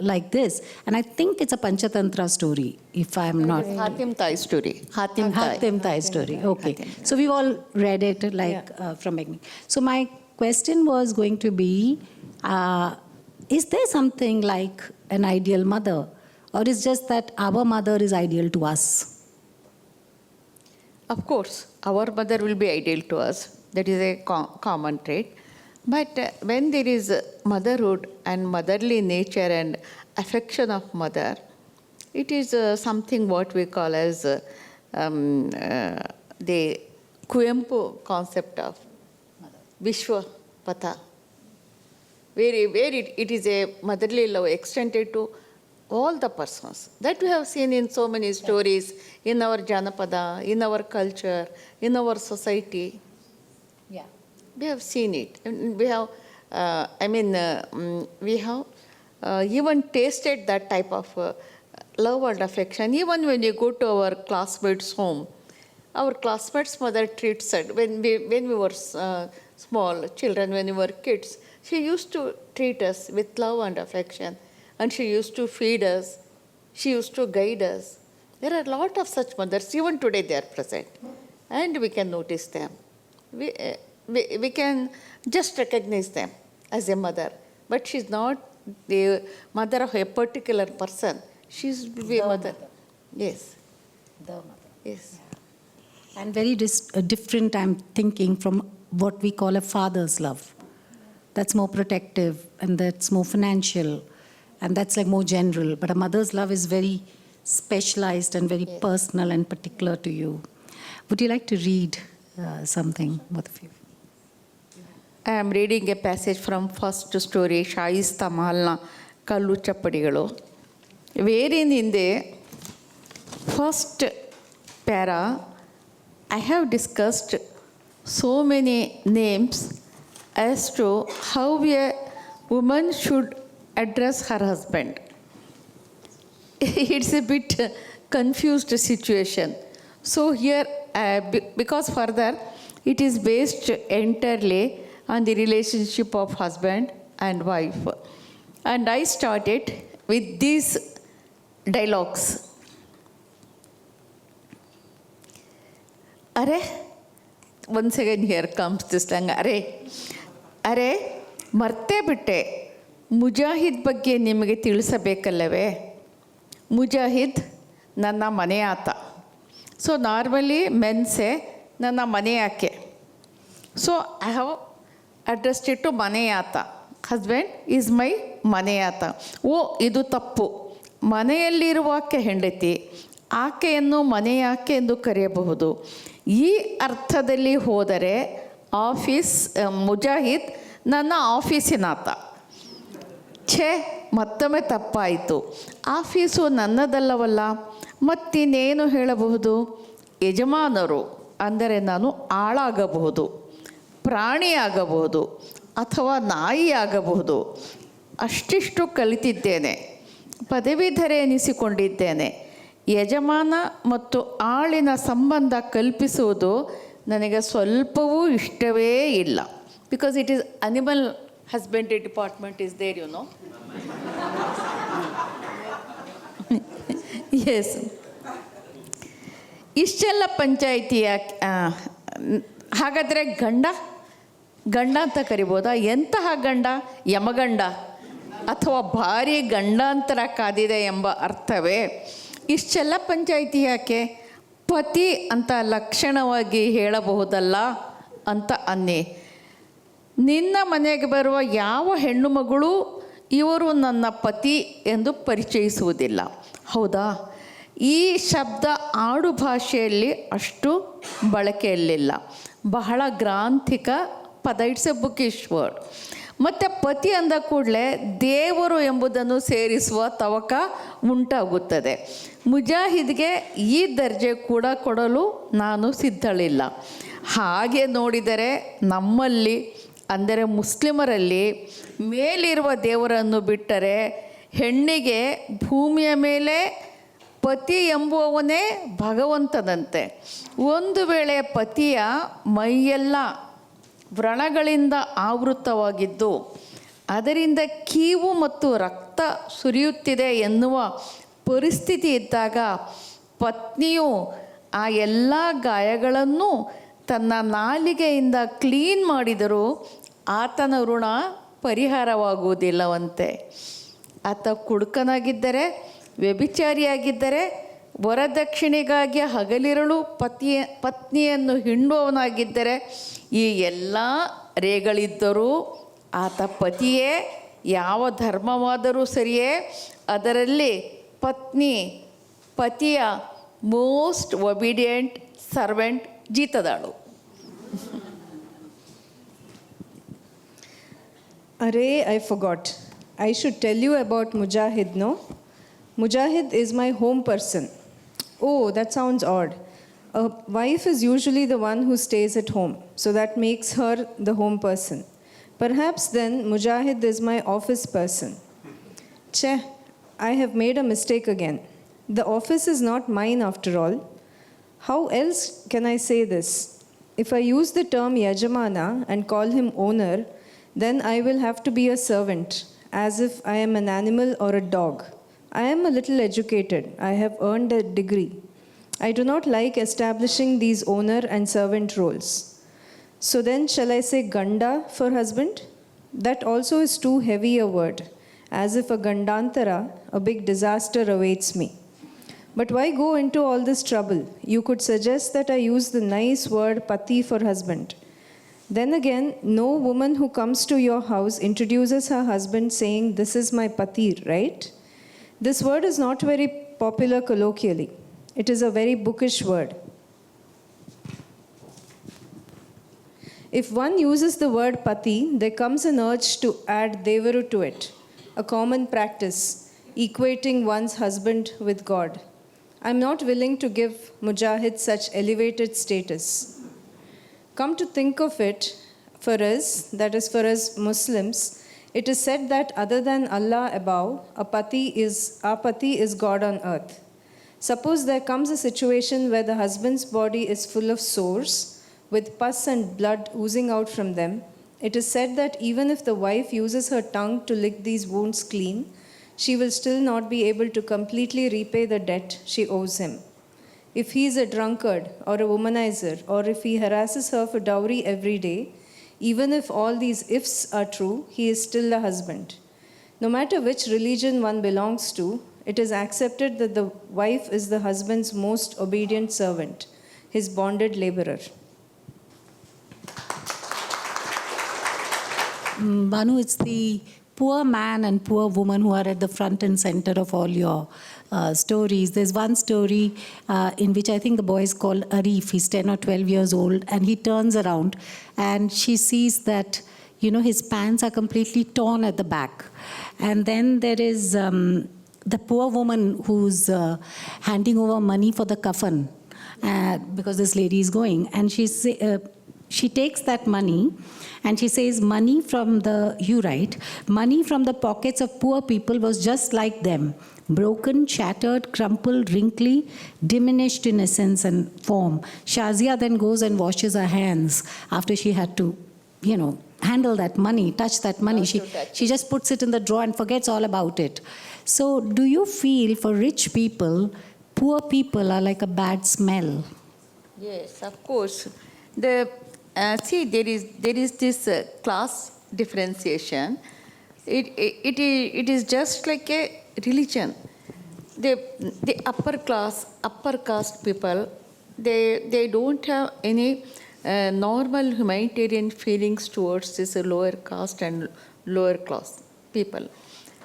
like this. And I think it's a Panchatantra story, if I'm not... Hatim Tai story. Hatim Tai story, okay. So we've all read it from beginning. So my question was going to be, is there something like an ideal mother? Or is just that our mother is ideal to us? Of course, our mother will be ideal to us. That is a common trait. But when there is motherhood and motherly nature and affection of mother, it is something what we call as the Kuvempu concept of Vishwapata, where it is a motherly love extended to all the persons. That we have seen in so many stories, in our Janapada, in our culture, in our society. We have seen it. We have, we have even tasted that type of love and affection. Even when you go to our classmates' home, our classmates' mother treats us, when we were small children, when we were kids, she used to treat us with love and affection. And she used to feed us. She used to guide us. There are a lot of such mothers. Even today they are present. And we can notice them. We can just recognize them as a mother. But she's not the mother of a particular person. She's the mother. Yes. The mother. Yes. Yeah. And very different, I'm thinking, from what we call a father's love. That's more protective, and that's more financial, and that's like more general. But a mother's love is very specialized and very personal and particular to you. Would you like to read something, both of you? I am reading a passage from first story, Shaista Mahalna Kallu Chappadigalu. wherein in the first para, I have discussed so many names as to how a woman should address her husband. It's a bit confused situation. So here, because further, it is based entirely on the relationship of husband and wife. And I started with these dialogues. Are, once again here comes this slang, are, ಮರ್ತೇ ಬಿಟ್ಟೆ, ಮುಜಾಹಿದ್ ಬಗ್ಗೆ ನಿಮಗೆ ತಿಳಿಸಬೇಕಲ್ಲವೇ? ಮುಜಾಹಿದ್ ನನ್ನ ಮನೆಯಾತ. So normally ಮೆನ್ಸೆ ನನ್ನ ಮನೆಯಾಕೆ. So I have addressed it to ಮನೆಯಾತ. Husband is my ಮನೆಯಾತ. ಓ, ಇದು ತಪ್ಪು. ಮನೆಯಲ್ಲಿರುವಾಕೆ ಹೆಂಡತಿ, ಆಕೆಯನ್ನು ಮನೆಯಾಕೆ ಎಂದು ಕರೆಯಬಹುದು. ಈ ಅರ್ಥದಲ್ಲಿ ಹೋದರೆ ಮುಜಾಹಿದ್ ನನ್ನ ಆಫೀಸಿನಾತ. ಛೇ, ಮತ್ತೊಮ್ಮೆ ತಪ್ಪಾಯಿತು. ಆಫೀಸು ನನ್ನದಲ್ಲವಲ್ಲ. ಮತ್ತಿನ್ನೇನು ಹೇಳಬಹುದು? ಯಜಮಾನರು ಅಂದರೆ ನಾನು ಆಳಾಗಬಹುದು, ಪ್ರಾಣಿಯಾಗಬಹುದು, ಅಥವಾ ನಾಯಿಯಾಗಬಹುದು. ಅಷ್ಟಿಷ್ಟು ಕಲಿತಿದ್ದೇನೆ, ಪದವೀಧರ ಎನಿಸಿಕೊಂಡಿದ್ದೇನೆ. ಯಜಮಾನ ಮತ್ತು ಆಳಿನ ಸಂಬಂಧ ಕಲ್ಪಿಸುವುದು ನನಗೆ ಸ್ವಲ್ಪವೂ ಇಷ್ಟವೇ ಇಲ್ಲ. Because it is animal husbandry department is there, you know. Yes, ಇಷ್ಟೆಲ್ಲ ಪಂಚಾಯಿತಿಯ ಹಾಗಾದರೆ ಗಂಡ ಅಂತ ಕರಿಬೋದಾ? ಎಂತಹ ಗಂಡ? ಯಮಗಂಡ ಅಥವಾ ಭಾರಿ ಗಂಡಾಂತರ ಕಾದಿದೆ ಎಂಬ ಅರ್ಥವೇ? ಇಷ್ಟೆಲ್ಲ ಪಂಚಾಯಿತಿ ಯಾಕೆ? ಪತಿ ಅಂತ ಲಕ್ಷಣವಾಗಿ ಹೇಳಬಹುದಲ್ಲ ಅಂತ ಅನ್ನಿ. ನಿನ್ನ ಮನೆಗೆ ಬರುವ ಯಾವ ಹೆಣ್ಣು ಮಗಳು ಇವರು ನನ್ನ ಪತಿ ಎಂದು ಪರಿಚಯಿಸುವುದಿಲ್ಲ, ಹೌದಾ? ಈ ಶಬ್ದ ಆಡು ಭಾಷೆಯಲ್ಲಿ ಅಷ್ಟು ಬಳಕೆಯಲ್ಲಿಲ್ಲ. ಬಹಳ ಗ್ರಾಂಥಿಕ ಪದ. It's a bookish word. ಮತ್ತು ಪತಿ ಅಂದ ಕೂಡಲೇ ದೇವರು ಎಂಬುದನ್ನು ಸೇರಿಸುವ ತವಕ ಉಂಟಾಗುತ್ತದೆ. ಮುಜಾಹಿದ್ಗೆ ಈ ದರ್ಜೆ ಕೂಡ ಕೊಡಲು ನಾನು ಸಿದ್ಧಳಿಲ್ಲ. ಹಾಗೆ ನೋಡಿದರೆ ನಮ್ಮಲ್ಲಿ, ಅಂದರೆ ಮುಸ್ಲಿಮರಲ್ಲಿ, ಮೇಲಿರುವ ದೇವರನ್ನು ಬಿಟ್ಟರೆ ಹೆಣ್ಣಿಗೆ ಭೂಮಿಯ ಮೇಲೆ ಪತಿ ಎಂಬುವವನೇ ಭಗವಂತನಂತೆ. ಒಂದು ವೇಳೆ ಪತಿಯ ಮೈಯೆಲ್ಲ ವ್ರಣಗಳಿಂದ ಆವೃತವಾಗಿದ್ದು ಅದರಿಂದ ಕೀವು ಮತ್ತು ರಕ್ತ ಸುರಿಯುತ್ತಿದೆ ಎನ್ನುವ ಪರಿಸ್ಥಿತಿ ಇದ್ದಾಗ ಪತ್ನಿಯು ಆ ಎಲ್ಲ ಗಾಯಗಳನ್ನು ತನ್ನ ನಾಲಿಗೆಯಿಂದ ಕ್ಲೀನ್ ಮಾಡಿದರೂ ಆತನ ಋಣ ಪರಿಹಾರವಾಗುವುದಿಲ್ಲವಂತೆ. ಆತ ಕುಡುಕನಾಗಿದ್ದರೆ, ವ್ಯಭಿಚಾರಿಯಾಗಿದ್ದರೆ, ವರದಕ್ಷಿಣೆಗಾಗಿ ಹಗಲಿರುಳು ಪತ್ನಿಯನ್ನು ಹಿಂಡುವವನಾಗಿದ್ದರೆ, ಈ ಎಲ್ಲ ರೇಗಳಿದ್ದರೂ ಆತ ಪತಿಯೇ. ಯಾವ ಧರ್ಮವಾದರೂ ಸರಿಯೇ, ಅದರಲ್ಲಿ ಪತಿಯ ಮೋಸ್ಟ್ ಒಬಿಡಿಯೆಂಟ್ ಸರ್ವೆಂಟ್ ಜೀತದಾಳು. Array, I forgot. I should tell you about Mujahid, no? Mujahid is my home person. Oh, that sounds odd. A wife is usually the one who stays at home, so that makes her the home person. Perhaps then Mujahid is my office person. Che, I have made a mistake again. The office is not mine after all. How else can I say this? If I use the term Yajamana and call him owner, then I will have to be a servant, as if I am an animal or a dog. I am a little educated. I have earned a degree. I do not like establishing these owner and servant roles. So then shall I say Ganda for husband? That also is too heavy a word, as if a Gandantara, a big disaster awaits me. But why go into all this trouble? You could suggest that I use the nice word Pati for husband. Then again, no woman who comes to your house introduces her husband saying, "This is my Pati," right? This word is not very popular colloquially. It is a very bookish word. If one uses the word Pati, there comes an urge to add Devaru to it, a common practice. equating one's husband with God. I'm not willing to give Mujahid such elevated status. Come to think of it, for us, that is for us Muslims, it is said that other than Allah above, our Pati is God on earth. Suppose there comes a situation where the husband's body is full of sores, with pus and blood oozing out from them. It is said that even if the wife uses her tongue to lick these wounds clean, she will still not be able to completely repay the debt she owes him. If he is a drunkard or a womanizer, or if he harasses her for dowry every day, even if all these ifs are true, he is still a husband. No matter which religion one belongs to, it is accepted that the wife is the husband's most obedient servant, his bonded laborer. Banu, it's the poor man and poor woman who are at the front and center of all your stories. There's one story in which I think the boy is called Arif. He's 10 or 12 years old, and he turns around and she sees that, his pants are completely torn at the back. And then there is the poor woman who's handing over money for the kafan because this lady is going. And she takes that money and she says, money from the pockets of poor people was just like them. Broken, shattered, crumpled, wrinkly, diminished in essence and form. Shazia then goes and washes her hands after she had to, handle that money, touch that money. She just puts it in the drawer and forgets all about it. So do you feel for rich people, poor people are like a bad smell? Yes, of course. See, there is this class differentiation. It is just like a religion. The upper caste people, they don't have any normal humanitarian feelings towards this lower caste and lower class people.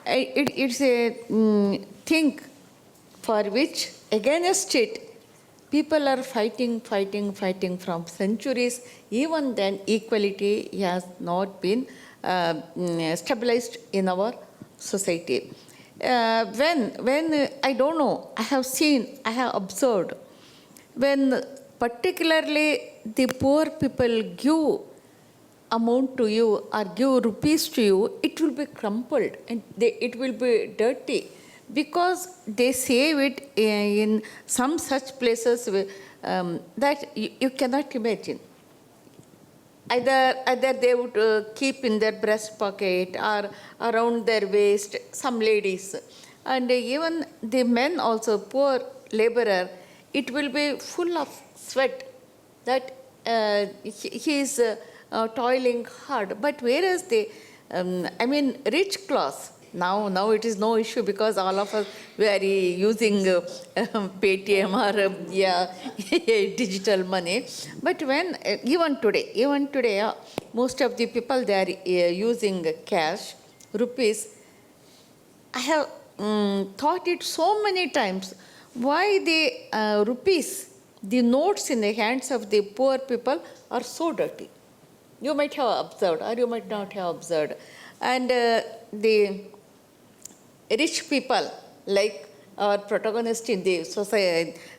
It's a thing for which against it people are fighting from centuries. Even then, equality has not been stabilized in our society. When I don't know, I have observed, when particularly the poor people give amount to you or give rupees to you, it will be crumpled and it will be dirty, because they save it in some such places that you cannot imagine. Either they would keep in their breast pocket or around their waist, some ladies. And even the men also, poor laborer, it will be full of sweat that he is toiling hard. But whereas the, rich class, now it is no issue because all of us we are using Paytm or digital money. But when even today, most of the people they are using cash, rupees. I have thought it so many times. Why the rupees, the notes in the hands of the poor people are so dirty? You might have observed, or you might not have observed, and the rich people, like our protagonist in the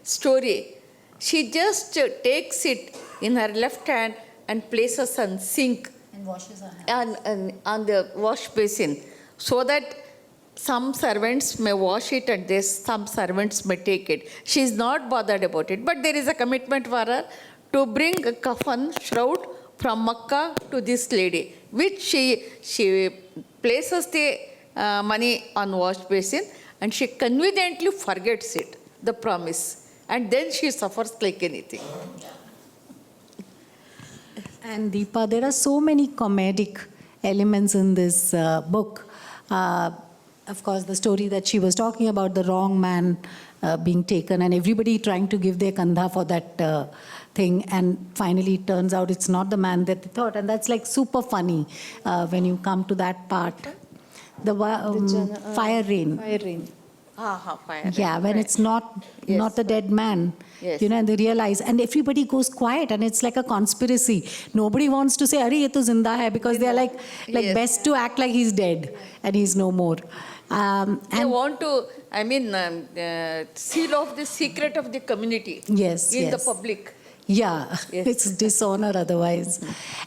story, she just takes it in her left hand and places on sink And washes her hands. and on the wash basin, so that some servants may wash it and some servants may take it. She is not bothered about it. But there is a commitment for her to bring a kafan, shroud, from Makkah to this lady, which she places the money on wash basin, and she conveniently forgets it, the promise, and then she suffers like anything. And Deepa, there are so many comedic elements in this book. Of course, the story that she was talking about, the wrong man being taken, and everybody trying to give their kandha for that thing, and finally it turns out it's not the man that they thought, and that's like super funny when you come to that part. The fire rain. Fire rain. Fire. Yeah, when it's not the dead man, Yes. and they realize, and everybody goes quiet, and it's like a conspiracy. Nobody wants to say, "Arey, ye to zinda hai," because they are like Yes. best to act like he's dead and he's no more. They want to, seal off the secret of the community Yes, in the yes. public. Yeah, Yes. it's dishonor otherwise.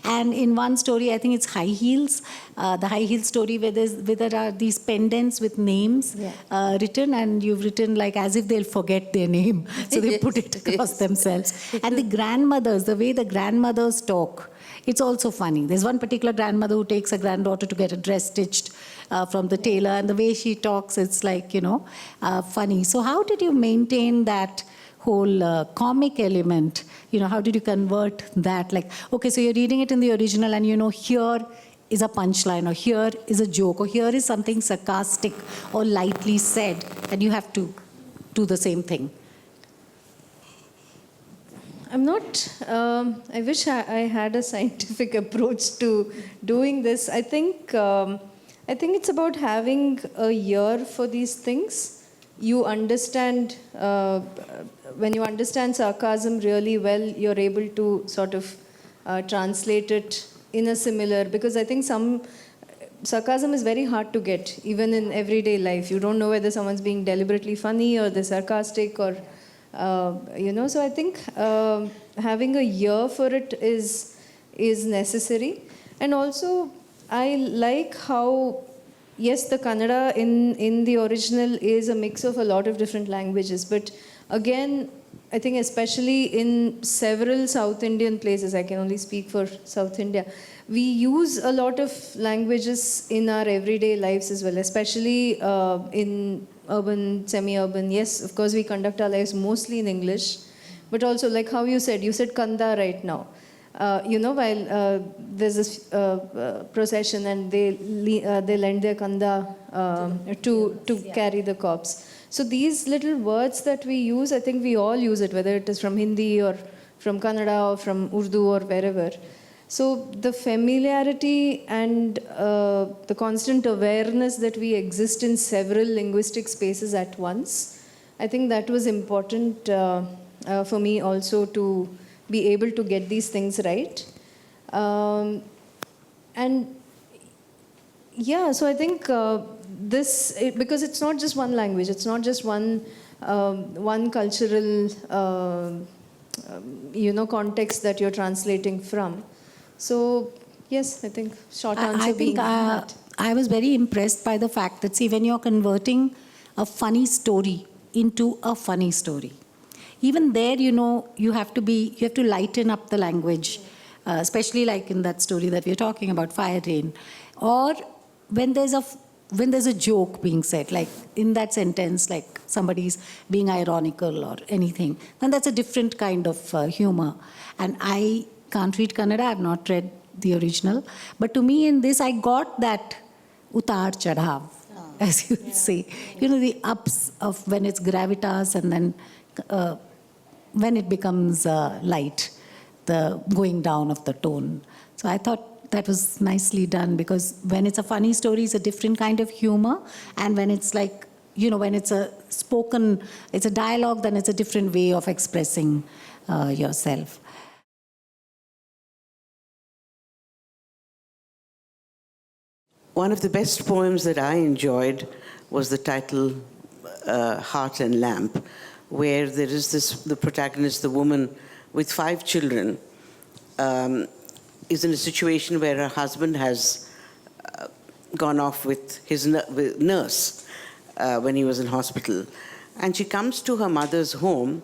And in one story, I think it's high heels, the high heel story where there are these pendants with names written, and you've written like as if they'll forget their name. So they put it across Yes. themselves. And the grandmothers, the way the grandmothers talk, it's also funny. There's one particular grandmother who takes a granddaughter to get a dress stitched from the tailor, and the way she talks, it's like, funny. So how did you maintain that whole comic element? How did you convert that? Like, okay, so you're reading it in the original and here is a punchline, or here is a joke, or here is something sarcastic or lightly said, and you have to do the same thing. I'm not, I wish I had a scientific approach to doing this. I think it's about having a ear for these things. You understand, when you understand sarcasm really well, you're able to sort of translate it in a similar, because I think sarcasm is very hard to get, even in everyday life. You don't know whether someone's being deliberately funny or they're sarcastic or, so I think having a ear for it is necessary. And also, I like how, yes, the Kannada in the original is a mix of a lot of different languages, but again, I think especially in several South Indian places, I can only speak for South India, we use a lot of languages in our everyday lives as well, especially in urban, semi-urban. Yes, of course, we conduct our lives mostly in English, but also like how you said Kanda right now. While there's this procession and they lend their Kanda to carry the corpse. So these little words that we use, I think we all use it, whether it is from Hindi or from Kannada or from Urdu or wherever. So the familiarity and the constant awareness that we exist in several linguistic spaces at once, I think that was important for me also to be able to get these things right. And yeah, so I think because it's not just one language, it's not just one cultural context that you're translating from. So yes, I think short answer being that. I was very impressed by the fact that, see, when you're converting a funny story into a funny story, even there, you have to lighten up the language, especially like in that story that we're talking about, Fire Rain, or when there's a joke being said, like in that sentence, like somebody's being ironical or anything, then that's a different kind of humor. And I can't read Kannada, I've not read the original, but to me in this, I got that utar chadhav, as you would say, the ups of when it's gravitas and then when it becomes light, the going down of the tone. So I thought that was nicely done, because when it's a funny story, it's a different kind of humor. And when it's like, when it's it's a dialogue, then it's a different way of expressing yourself. One of the best poems that I enjoyed was the title Heart and Lamp, where there is the protagonist, the woman with 5 children, is in a situation where her husband has gone off with his nurse when he was in hospital. And she comes to her mother's home,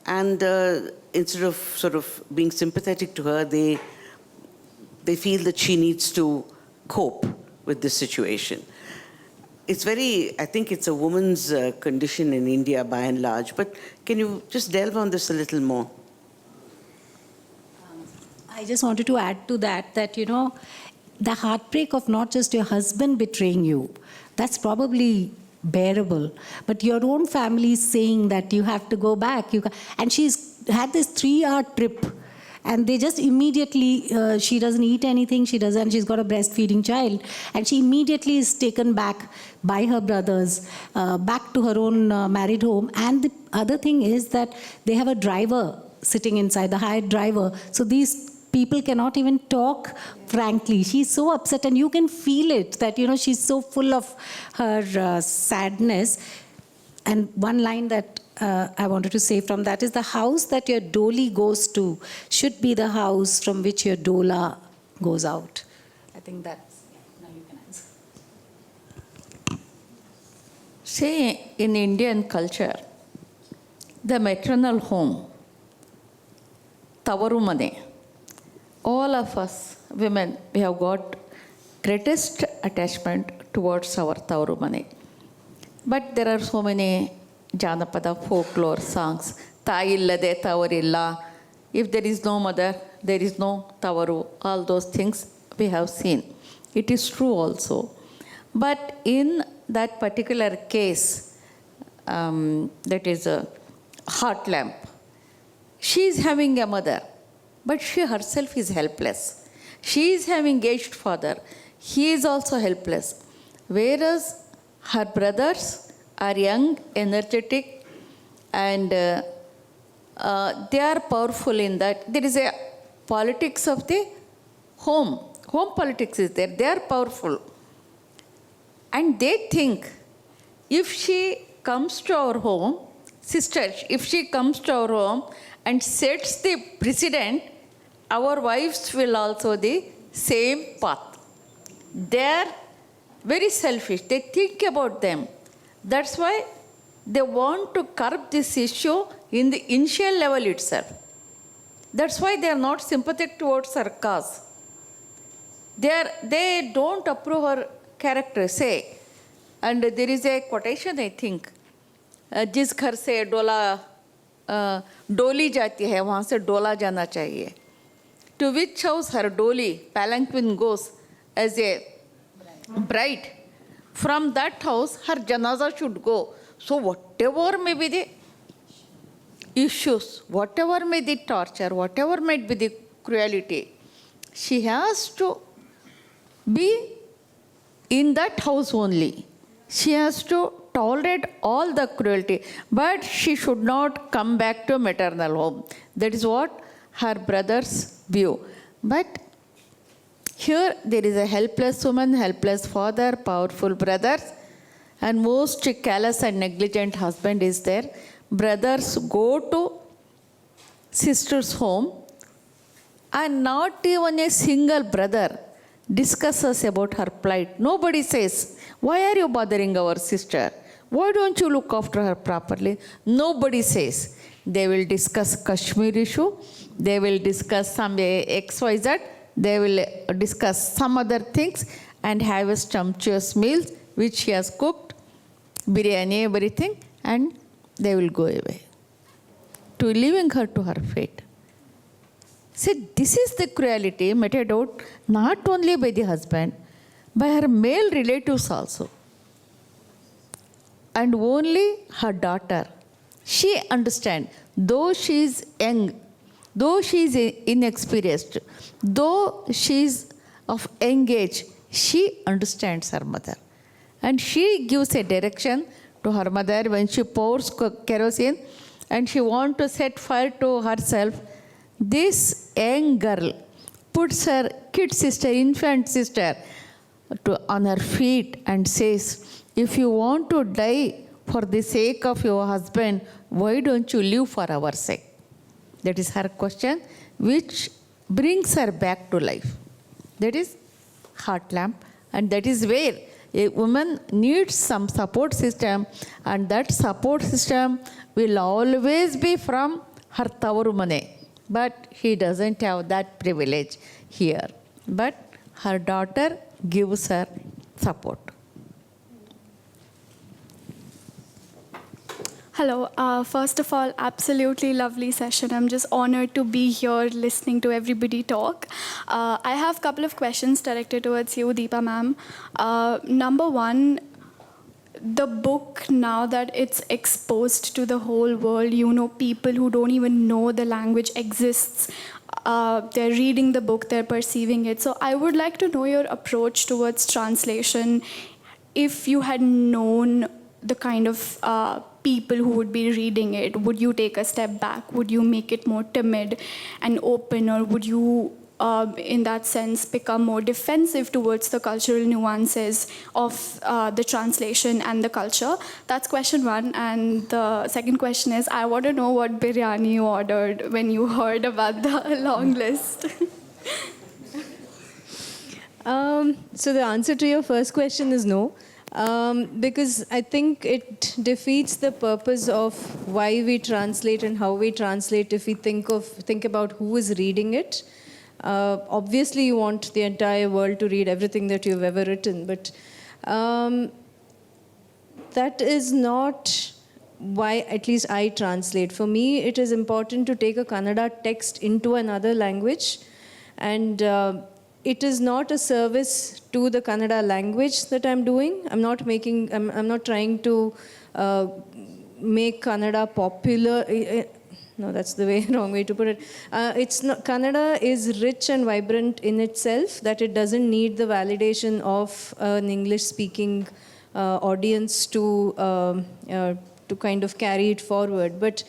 and instead of sort of being sympathetic to her, they feel that she needs to cope with this situation. I think it's a woman's condition in India by and large, but can you just delve on this a little more? I just wanted to add to that, the heartbreak of not just your husband betraying you, that's probably bearable, but your own family is saying that you have to go back. And she's had this 3-hour trip, and they just immediately, she doesn't eat anything, she's got a breastfeeding child, and she immediately is taken back by her brothers, back to her own married home. And the other thing is that they have a driver sitting inside, the hired driver. So these people cannot even talk frankly. She's so upset, and you can feel it that, she's so full of her sadness. And one line that I wanted to say from that is, the house that your doli goes to should be the house from which your dola goes out. I think that's, now you can answer. Say, in Indian culture, the maternal home, Tavaru Mane, all of us women, we have got greatest attachment towards our Tavaru Mane. But there are so many Janapada folklore songs, Ta illade tavarilla, if there is no mother, there is no Tavaru, all those things we have seen. It is true also. But in that particular case, that is a heart lamp, she is having a mother, but she herself is helpless. She is having aged father. He is also helpless. Whereas her brothers are young, energetic, and they are powerful in that. There is a politics of the home. Home politics is there. They are powerful. And they think, if she comes to our home, sister, if she comes to our home and sets the precedent, our wives will also the same path. They are very selfish. They think about them. That's why they want to curb this issue in the initial level itself. That's why they are not sympathetic towards her cause. They don't approve her character, say. And there is a quotation, I think, जिस घर से डोली जाती है वहाँ से डोला जाना चाहिए. To which house her dolly, palanquin, goes as a bride, from that house her janaza should go. So whatever may be the issues, whatever may be the torture, whatever might be the cruelty, she has to be in that house only. She has to tolerate all the cruelty, but she should not come back to maternal home. That is what her brothers view. But here there is a helpless woman, helpless father, powerful brothers, and most callous and negligent husband is there. Brothers go to sister's home, and not even a single brother discusses about her plight. Nobody says, why are you bothering our sister? Why don't you look after her properly? Nobody says. They will discuss Kashmir issue. They will discuss some XYZ. They will discuss some other things and have a sumptuous meal which she has cooked, biryani, everything, and they will go away, to leaving her to her fate. See, this is the cruelty meted out not only by the husband, by her male relatives also. And only her daughter, she understands, though she is young, though she is inexperienced, though she is of young age, she understands her mother. And she gives a direction to her mother when she pours kerosene and she wants to set fire to herself. This young girl puts her kid sister, infant sister, on her feet and says, if you want to die for the sake of your husband, why don't you live for our sake? That is her question, which brings her back to life. That is heart lamp, and that is where a woman needs some support system, and that support system will always be from her Tavaru Mane. But she doesn't have that privilege here. But her daughter gives her support. Hello. First of all, absolutely lovely session. I'm just honored to be here listening to everybody talk. I have a couple of questions directed towards you, Deepa ma'am. Number one, the book, now that it's exposed to the whole world, people who don't even know the language exists, they're reading the book, they're perceiving it. So I would like to know your approach towards translation. If you had known the kind of people who would be reading it, would you take a step back? Would you make it more timid and open, or would you in that sense, become more defensive towards the cultural nuances of the translation and the culture? That's question one. And the second question is, I want to know what biryani you ordered when you heard about the long list. So the answer to your first question is no. Because I think it defeats the purpose of why we translate and how we translate if we think about who is reading it. Obviously, you want the entire world to read everything that you've ever written, but that is not why at least I translate. For me, it is important to take a Kannada text into another language, and it is not a service to the Kannada language that I'm doing. I'm not trying to make Kannada popular. No, that's the wrong way to put it. Kannada is rich and vibrant in itself, that it doesn't need the validation of an English-speaking audience to kind of carry it forward. But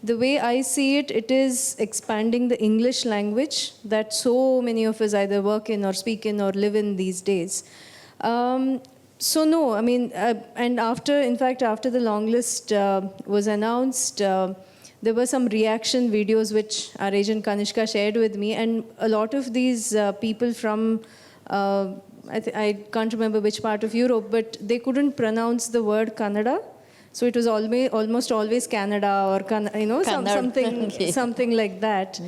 the way I see it, it is expanding the English language that so many of us either work in or speak in or live in these days. So no, I mean, and after the long list was announced, there were some reaction videos which our agent Kanishka shared with me, and a lot of these people from, I can't remember which part of Europe, but they couldn't pronounce the word Kannada. So it was almost always Canada or something like that.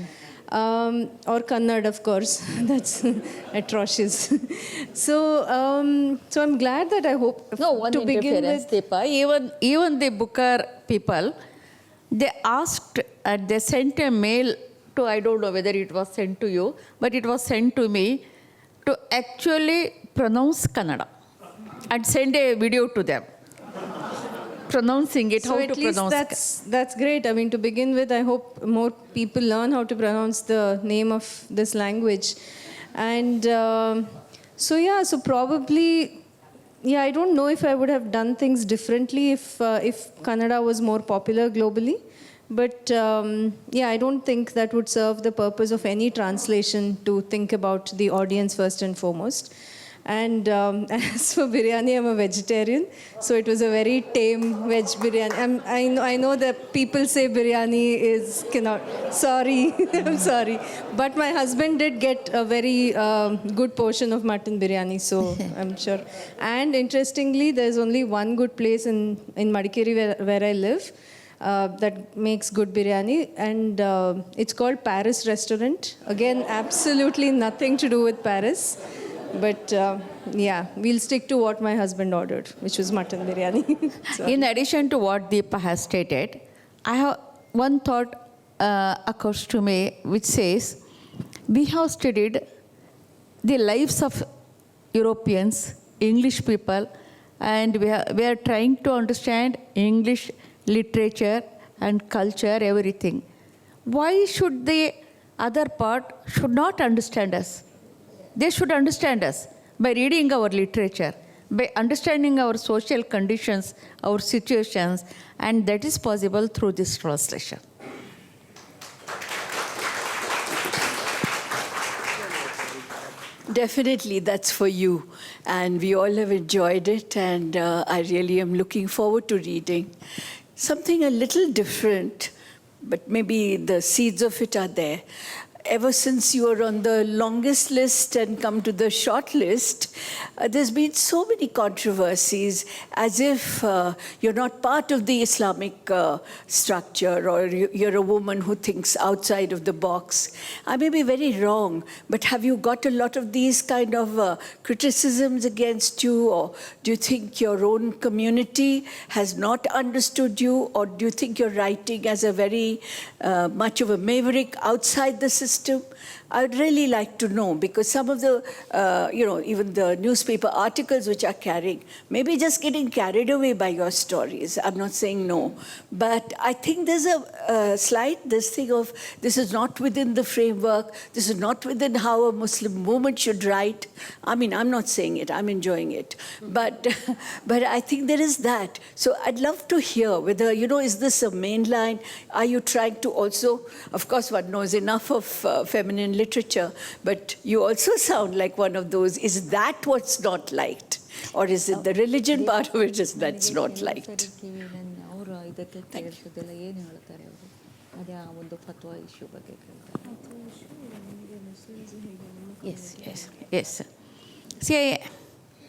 Or Kannad, of course. That's atrocious. So I'm glad that I hope One to begin with. Deepa, even the Booker people, they asked and they sent a mail to, I don't know whether it was sent to you, but it was sent to me to actually pronounce Kannada and send a video to them. Pronouncing it, So how at to least pronounce. that's great. I mean, to begin with, I hope more people learn how to pronounce the name of this language. And so probably, I don't know if I would have done things differently if Kannada was more popular globally. But I don't think that would serve the purpose of any translation to think about the audience first and foremost. And as for biryani, I'm a vegetarian, so it was a very tame veg biryani. I know that people say biryani is cannot. Sorry, I'm sorry, but my husband did get a very good portion of mutton biryani, so I'm sure. And interestingly, there's only one good place in Madikeri where I live that makes good biryani, and it's called Paris Restaurant. Again, absolutely nothing to do with Paris. But we'll stick to what my husband ordered, which was mutton biryani. In addition to what Deepa has stated, I have one thought occurs to me which says, we have studied the lives of Europeans, English people, and we are trying to understand English literature and culture, everything. Why should the other part should not understand us? They should understand us by reading our literature, by understanding our social conditions, our situations, and that is possible through this translation. Definitely, that's for you. And we all have enjoyed it, and I really am looking forward to reading. Something a little different, but maybe the seeds of it are there. Ever since you were on the longest list and come to the short list, there's been so many controversies, as if you're not part of the Islamic structure, or you're a woman who thinks outside of the box. I may be very wrong, but have you got a lot of these kind of criticisms against you, or do you think your own community has not understood you, or do you think you're writing as a very much of a maverick outside the system? I'd really like to know, because some of the, even the newspaper articles which are carrying, maybe just getting carried away by your stories. I'm not saying no. But I think there's a slight, this thing of, this is not within the framework, this is not within how a Muslim woman should write. I mean, I'm not saying it, I'm enjoying it. But I think there is that. So I'd love to hear whether, is this a main line? Are you trying to also, of course one knows enough of feminine literature, but you also sound like one of those. Is that what's not liked? Or is it the religion part of it that's not liked? ಅವರು ಇದಕ್ಕೆ ಕೇಳಿಸೋದಿಲ್ಲ ಏನು ಹೇಳ್ತಾರೆ ಅವರು ಅದೇ ಆ ಒಂದು ಫತ್ವಾ issue ಬಗ್ಗೆ ಕೇಳ್ತಾರೆ. Yes. See,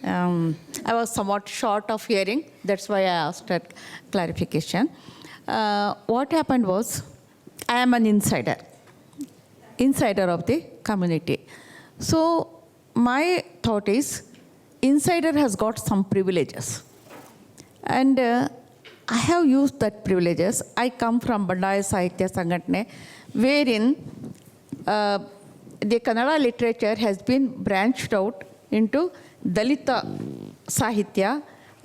I was somewhat short of hearing. That's why I asked that clarification. What happened was, I am an insider of the community. So my thought is, insider has got some privileges. And I have used that privileges. I come from Bandaya Sahitya Sangatne, wherein the Kannada literature has been branched out into Dalita Sahitya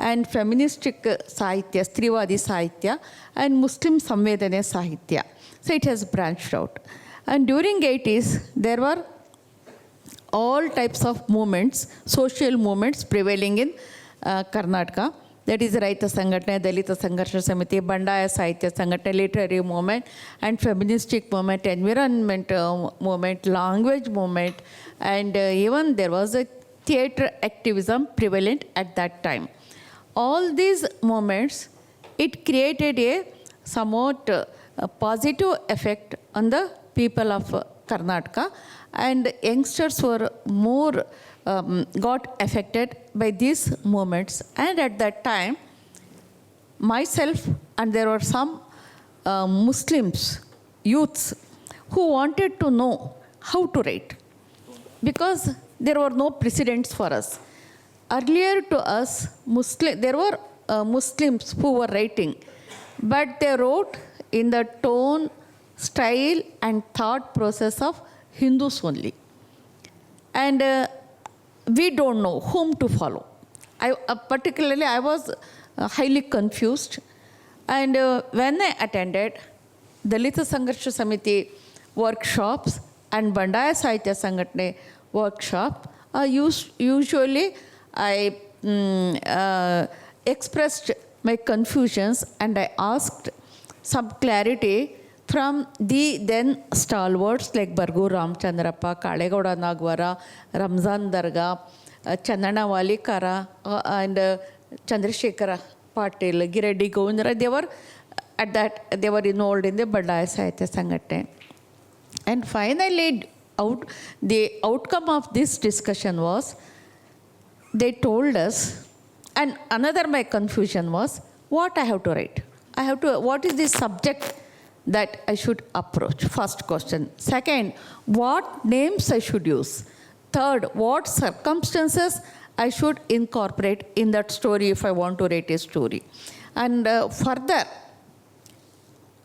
and feministic Sahitya, Strivadi Sahitya, and Muslim Samvedana Sahitya. So it has branched out. And during 80s, there were all types of movements, social movements prevailing in Karnataka. That is Raita Sangatna, Dalita Sangarsha Samiti, Bandaya Sahitya Sangatna, literary movement, and feministic movement, environment movement, language movement, and even there was a theatre activism prevalent at that time. All these movements, it created a somewhat positive effect on the people of Karnataka, and youngsters were more got affected by these movements. And at that time, myself and there were some Muslims, youths, who wanted to know how to write, because there were no precedents for us. Earlier to us, there were Muslims who were writing, but they wrote in the tone, style, and thought process of Hindus only. And we don't know whom to follow. Particularly, I was highly confused. And when I attended Dalita Sangarsha Samiti workshops and Bandaya Sahitya Sangatne workshop, usually I expressed my confusions and I asked some clarity from the then stalwarts like Bargu Ramchandrappa, Kalegowda Nagwara, Ramzan Darga, Chandana Walikara, and Chandrasekhara Patil, Gireddy Govindra. They were involved in the Bandaya Sahitya Sangatne. And finally, the outcome of this discussion was, they told us, and another my confusion was, what I have to write. What is the subject that I should approach? First question. Second, what names I should use? Third, what circumstances I should incorporate in that story if I want to write a story? And further,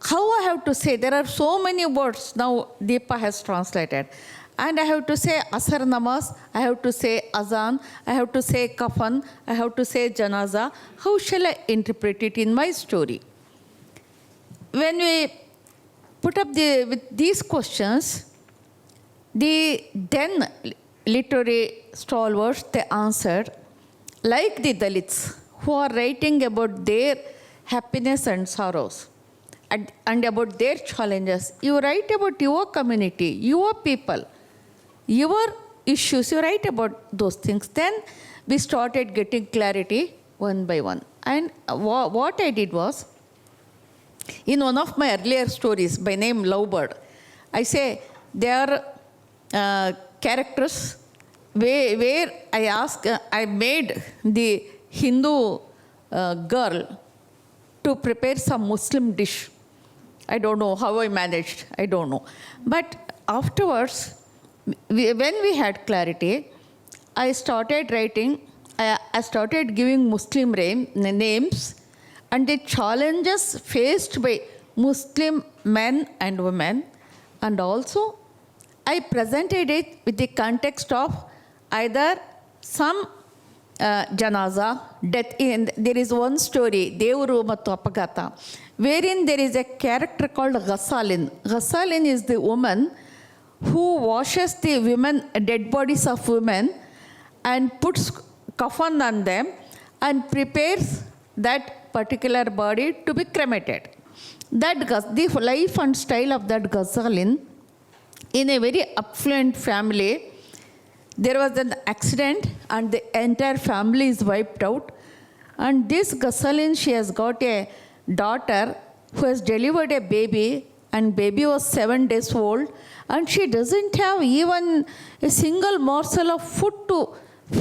how I have to say, there are so many words now Deepa has translated. And I have to say Asar Namas, I have to say Azan, I have to say Kafan, I have to say Janaza. How shall I interpret it in my story? When we put up with these questions, the then literary stalwarts, they answered, like the Dalits, who are writing about their happiness and sorrows, and about their challenges. You write about your community, your people, your issues, you write about those things. Then we started getting clarity one by one. And what I did was, in one of my earlier stories by name Lovebird, I say there are characters where I made the Hindu girl to prepare some Muslim dish. I don't know how I managed, I don't know. But afterwards, when we had clarity, I started writing, I started giving Muslim names and the challenges faced by Muslim men and women. And also, I presented it with the context of either some janaza, death. There is one story, Devuru Mattu Apagata, wherein there is a character called Ghassalin. Ghassalin is the woman who washes the dead bodies of women and puts kafan on them and prepares that particular body to be cremated. The life and style of that Ghazalin in a very affluent family, there was an accident and the entire family is wiped out. And this Gasolin, she has got a daughter who has delivered a baby, and baby was 7 days old, and she doesn't have even a single morsel of food to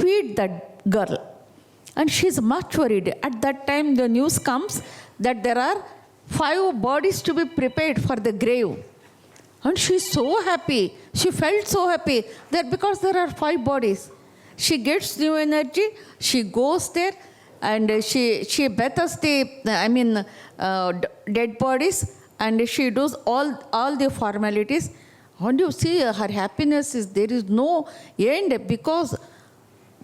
feed that girl. And she's much worried. At that time, the news comes that there are 5 bodies to be prepared for the grave. And she's so happy. She felt so happy that because there are 5 bodies, she gets new energy, she goes there, and she baths the, dead bodies, and she does all the formalities. And you see her happiness there is no end, because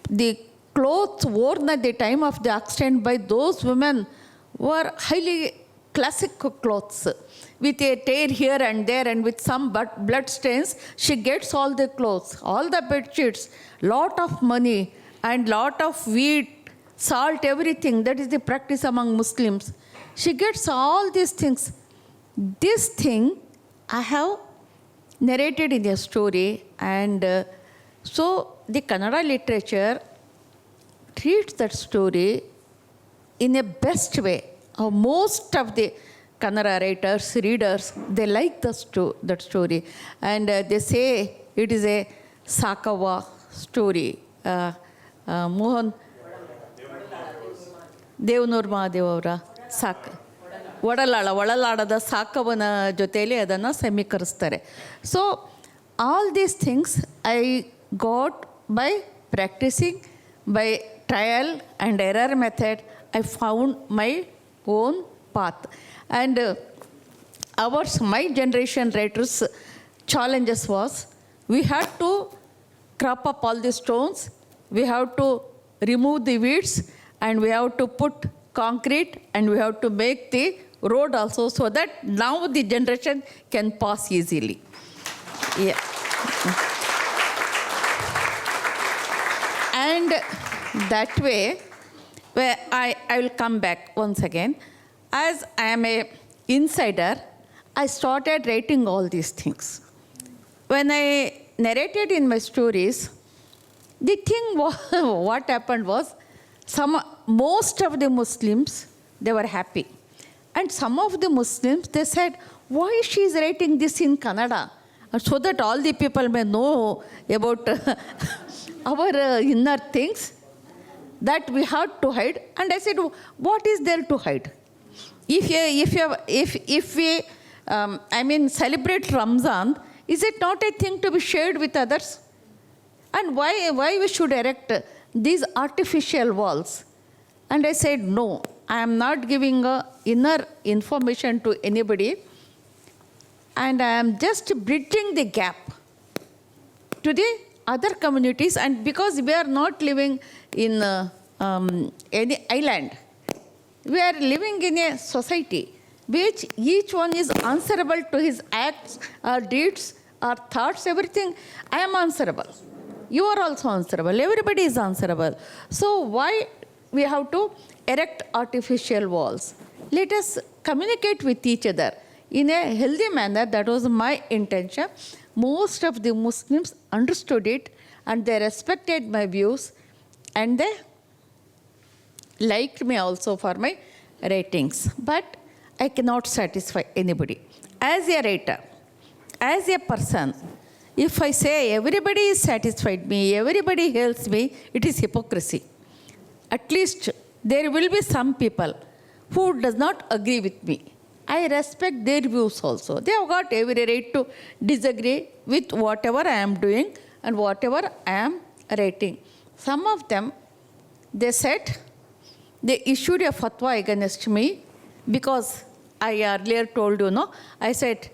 the clothes worn at the time of the accident by those women were highly classic clothes, with a tear here and there and with some blood stains. She gets all the clothes, all the bed sheets, lot of money and lot of wheat, salt, everything. That is the practice among Muslims. She gets all these things. This thing I have narrated in a story, and so the Kannada literature treats that story in a best way. Most of the Kannada writers, readers, they like that story. And they say it is a Sakava story. Mohan Devnur Mahadevavara Saka. ಒಡಲಾಡದ ಸಾಕವನ ಜೊತೆಯಲ್ಲಿ ಅದನ್ನು ಸಮೀಕರಿಸ್ತಾರೆ. So all these things I got by practising, by trial and error method, I found my own path. And my generation writers' challenges was, we had to crop up all the stones, we have to remove the weeds, and we have to put concrete, and we have to make the road also, so that now the generation can pass easily. Yeah. And that way, where I will come back once again. As I am an insider, I started writing all these things. When I narrated in my stories, the thing what happened was, most of the Muslims, they were happy. And some of the Muslims, they said, why she is writing this in Kannada? So that all the people may know about our inner things that we had to hide. And I said, what is there to hide? If we celebrate Ramzan, is it not a thing to be shared with others? And why we should erect these artificial walls? And I said, no, I am not giving inner information to anybody, and I am just bridging the gap to the other communities. And because we are not living in any island, we are living in a society which each one is answerable to his acts or deeds or thoughts, everything. I am answerable. You are also answerable. Everybody is answerable. So why we have to erect artificial walls? Let us communicate with each other in a healthy manner. That was my intention. Most of the Muslims understood it, and they respected my views, and they liked me also for my writings. But I cannot satisfy anybody. As a writer, as a person, if I say everybody is satisfied me, everybody helps me, it is hypocrisy. At least there will be some people who does not agree with me. I respect their views also. They have got every right to disagree with whatever I am doing and whatever I am writing. Some of them, they said, they issued a fatwa against me because I earlier told you, no, I said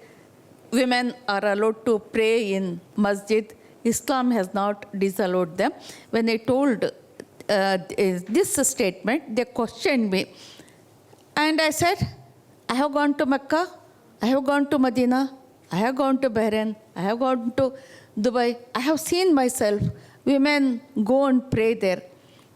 women are allowed to pray in masjid. Islam has not disallowed them. When I told this statement, they questioned me. And I said, I have gone to Mecca, I have gone to Medina, I have gone to Bahrain, I have gone to Dubai. I have seen myself, women go and pray there.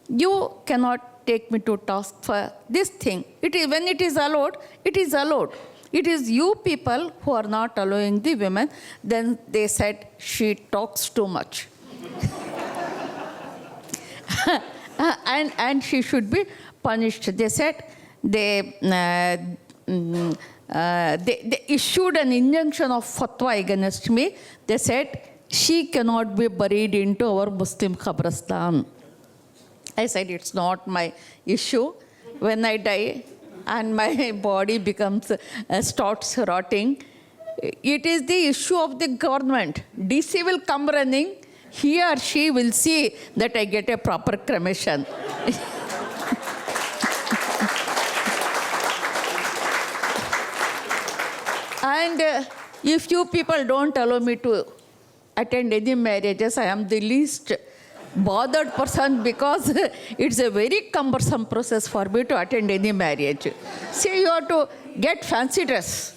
You cannot take me to task for this thing. When it is allowed, it is allowed. It is you people who are not allowing the women. Then they said, she talks too much. and she should be punished. They said they issued an injunction of fatwa against me. They said, she cannot be buried into our Muslim Qabristan. I said, it's not my issue. When I die and my body becomes, starts rotting, it is the issue of the government. DC will come running. He or she will see that I get a proper cremation. And if you people don't allow me to attend any marriages, I am the least bothered person, because it's a very cumbersome process for me to attend any marriage. See, you have to get fancy dress.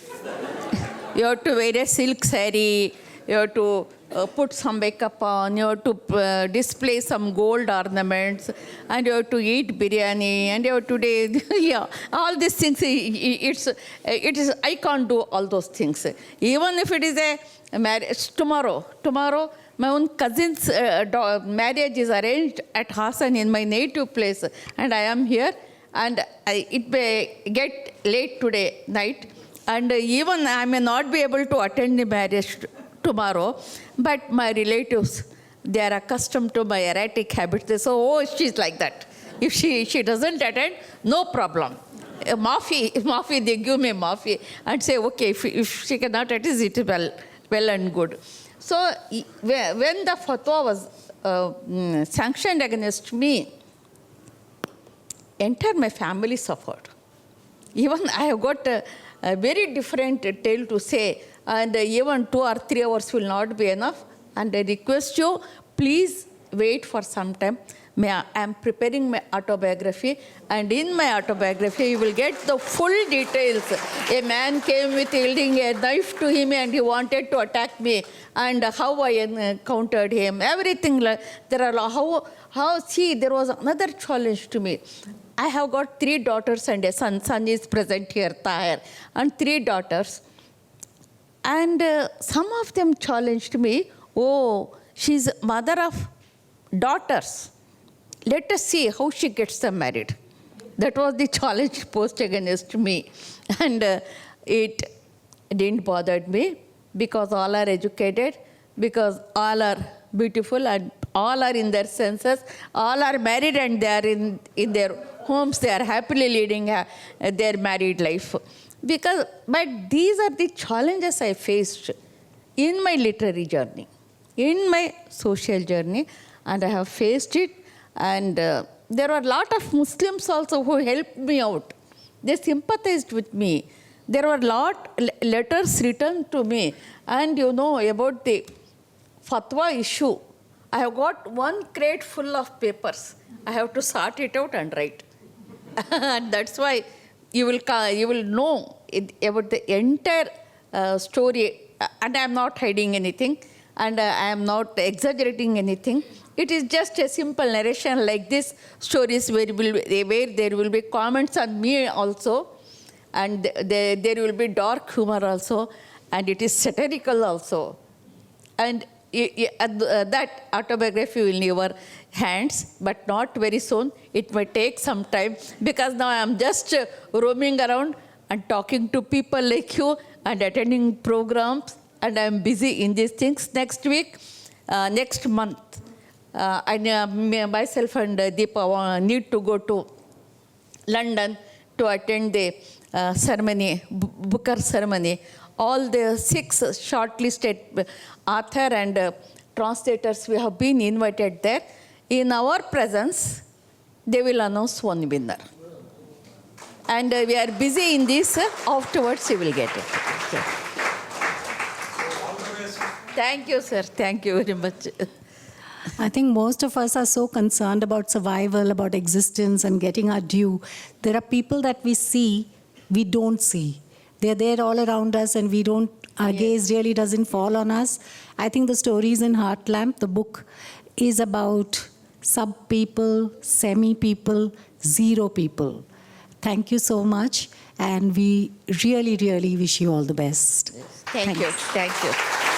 You have to wear a silk saree. You have to put some makeup on. You have to display some gold ornaments. And you have to eat biryani. And you have to do, yeah, all these things. It is, I can't do all those things. Even if it is a marriage tomorrow, my own cousin's marriage is arranged at Hassan in my native place, and I am here, and it may get late today night, and even I may not be able to attend the marriage tomorrow, but my relatives, they are accustomed to my erratic habits. They say, oh, she's like that. If she doesn't attend, no problem. Maafi, they give me maafi, and say, okay, if she cannot attend, it is well and good. So when the fatwa was sanctioned against me, entire my family suffered. Even I have got a very different tale to say, and even 2 or 3 hours will not be enough. And I request you, please wait for some time. I am preparing my autobiography, and in my autobiography you will get the full details. A man came with holding a knife to him and he wanted to attack me, and how I encountered him, everything. There are see, there was another challenge to me. I have got 3 daughters and a son. Son is present here, Tahir, and 3 daughters. And some of them challenged me, oh, she's mother of daughters. Let us see how she gets them married. That was the challenge posed against me. And it didn't bother me, because all are educated, because all are beautiful, and all are in their senses, all are married, and they are in their homes, they are happily leading their married life. But these are the challenges I faced in my literary journey, in my social journey, and I have faced it. And there were a lot of Muslims also who helped me out. They sympathized with me. There were a lot letters written to me. And you know about the fatwa issue. I have got 1 crate full of papers. I have to sort it out and write. And that's why you will know about the entire story. And I am not hiding anything. And I am not exaggerating anything. It is just a simple narration like this. Stories where there will be comments on me also. And there will be dark humor also. And it is satirical also. And that autobiography will in your hands, but not very soon. It may take some time, because now I am just roaming around and talking to people like you and attending programs, and I am busy in these things. Next week, next month, myself and Deepa need to go to London to attend the ceremony, Booker ceremony. All the 6 shortlisted author and translators, we have been invited there. In our presence, they will announce 1 winner. And we are busy in this. Afterwards, you will get it. Okay. Thank you, sir. Thank you very much. I think most of us are so concerned about survival, about existence, and getting our due. There are people that we see, we don't see. They're there all around us, and we don't, our gaze really doesn't fall on us. I think the stories in Heartlamp, the book, is about sub-people, semi-people, zero people. Thank you so much. And we really, really wish you all the best. Thank you. Thank you.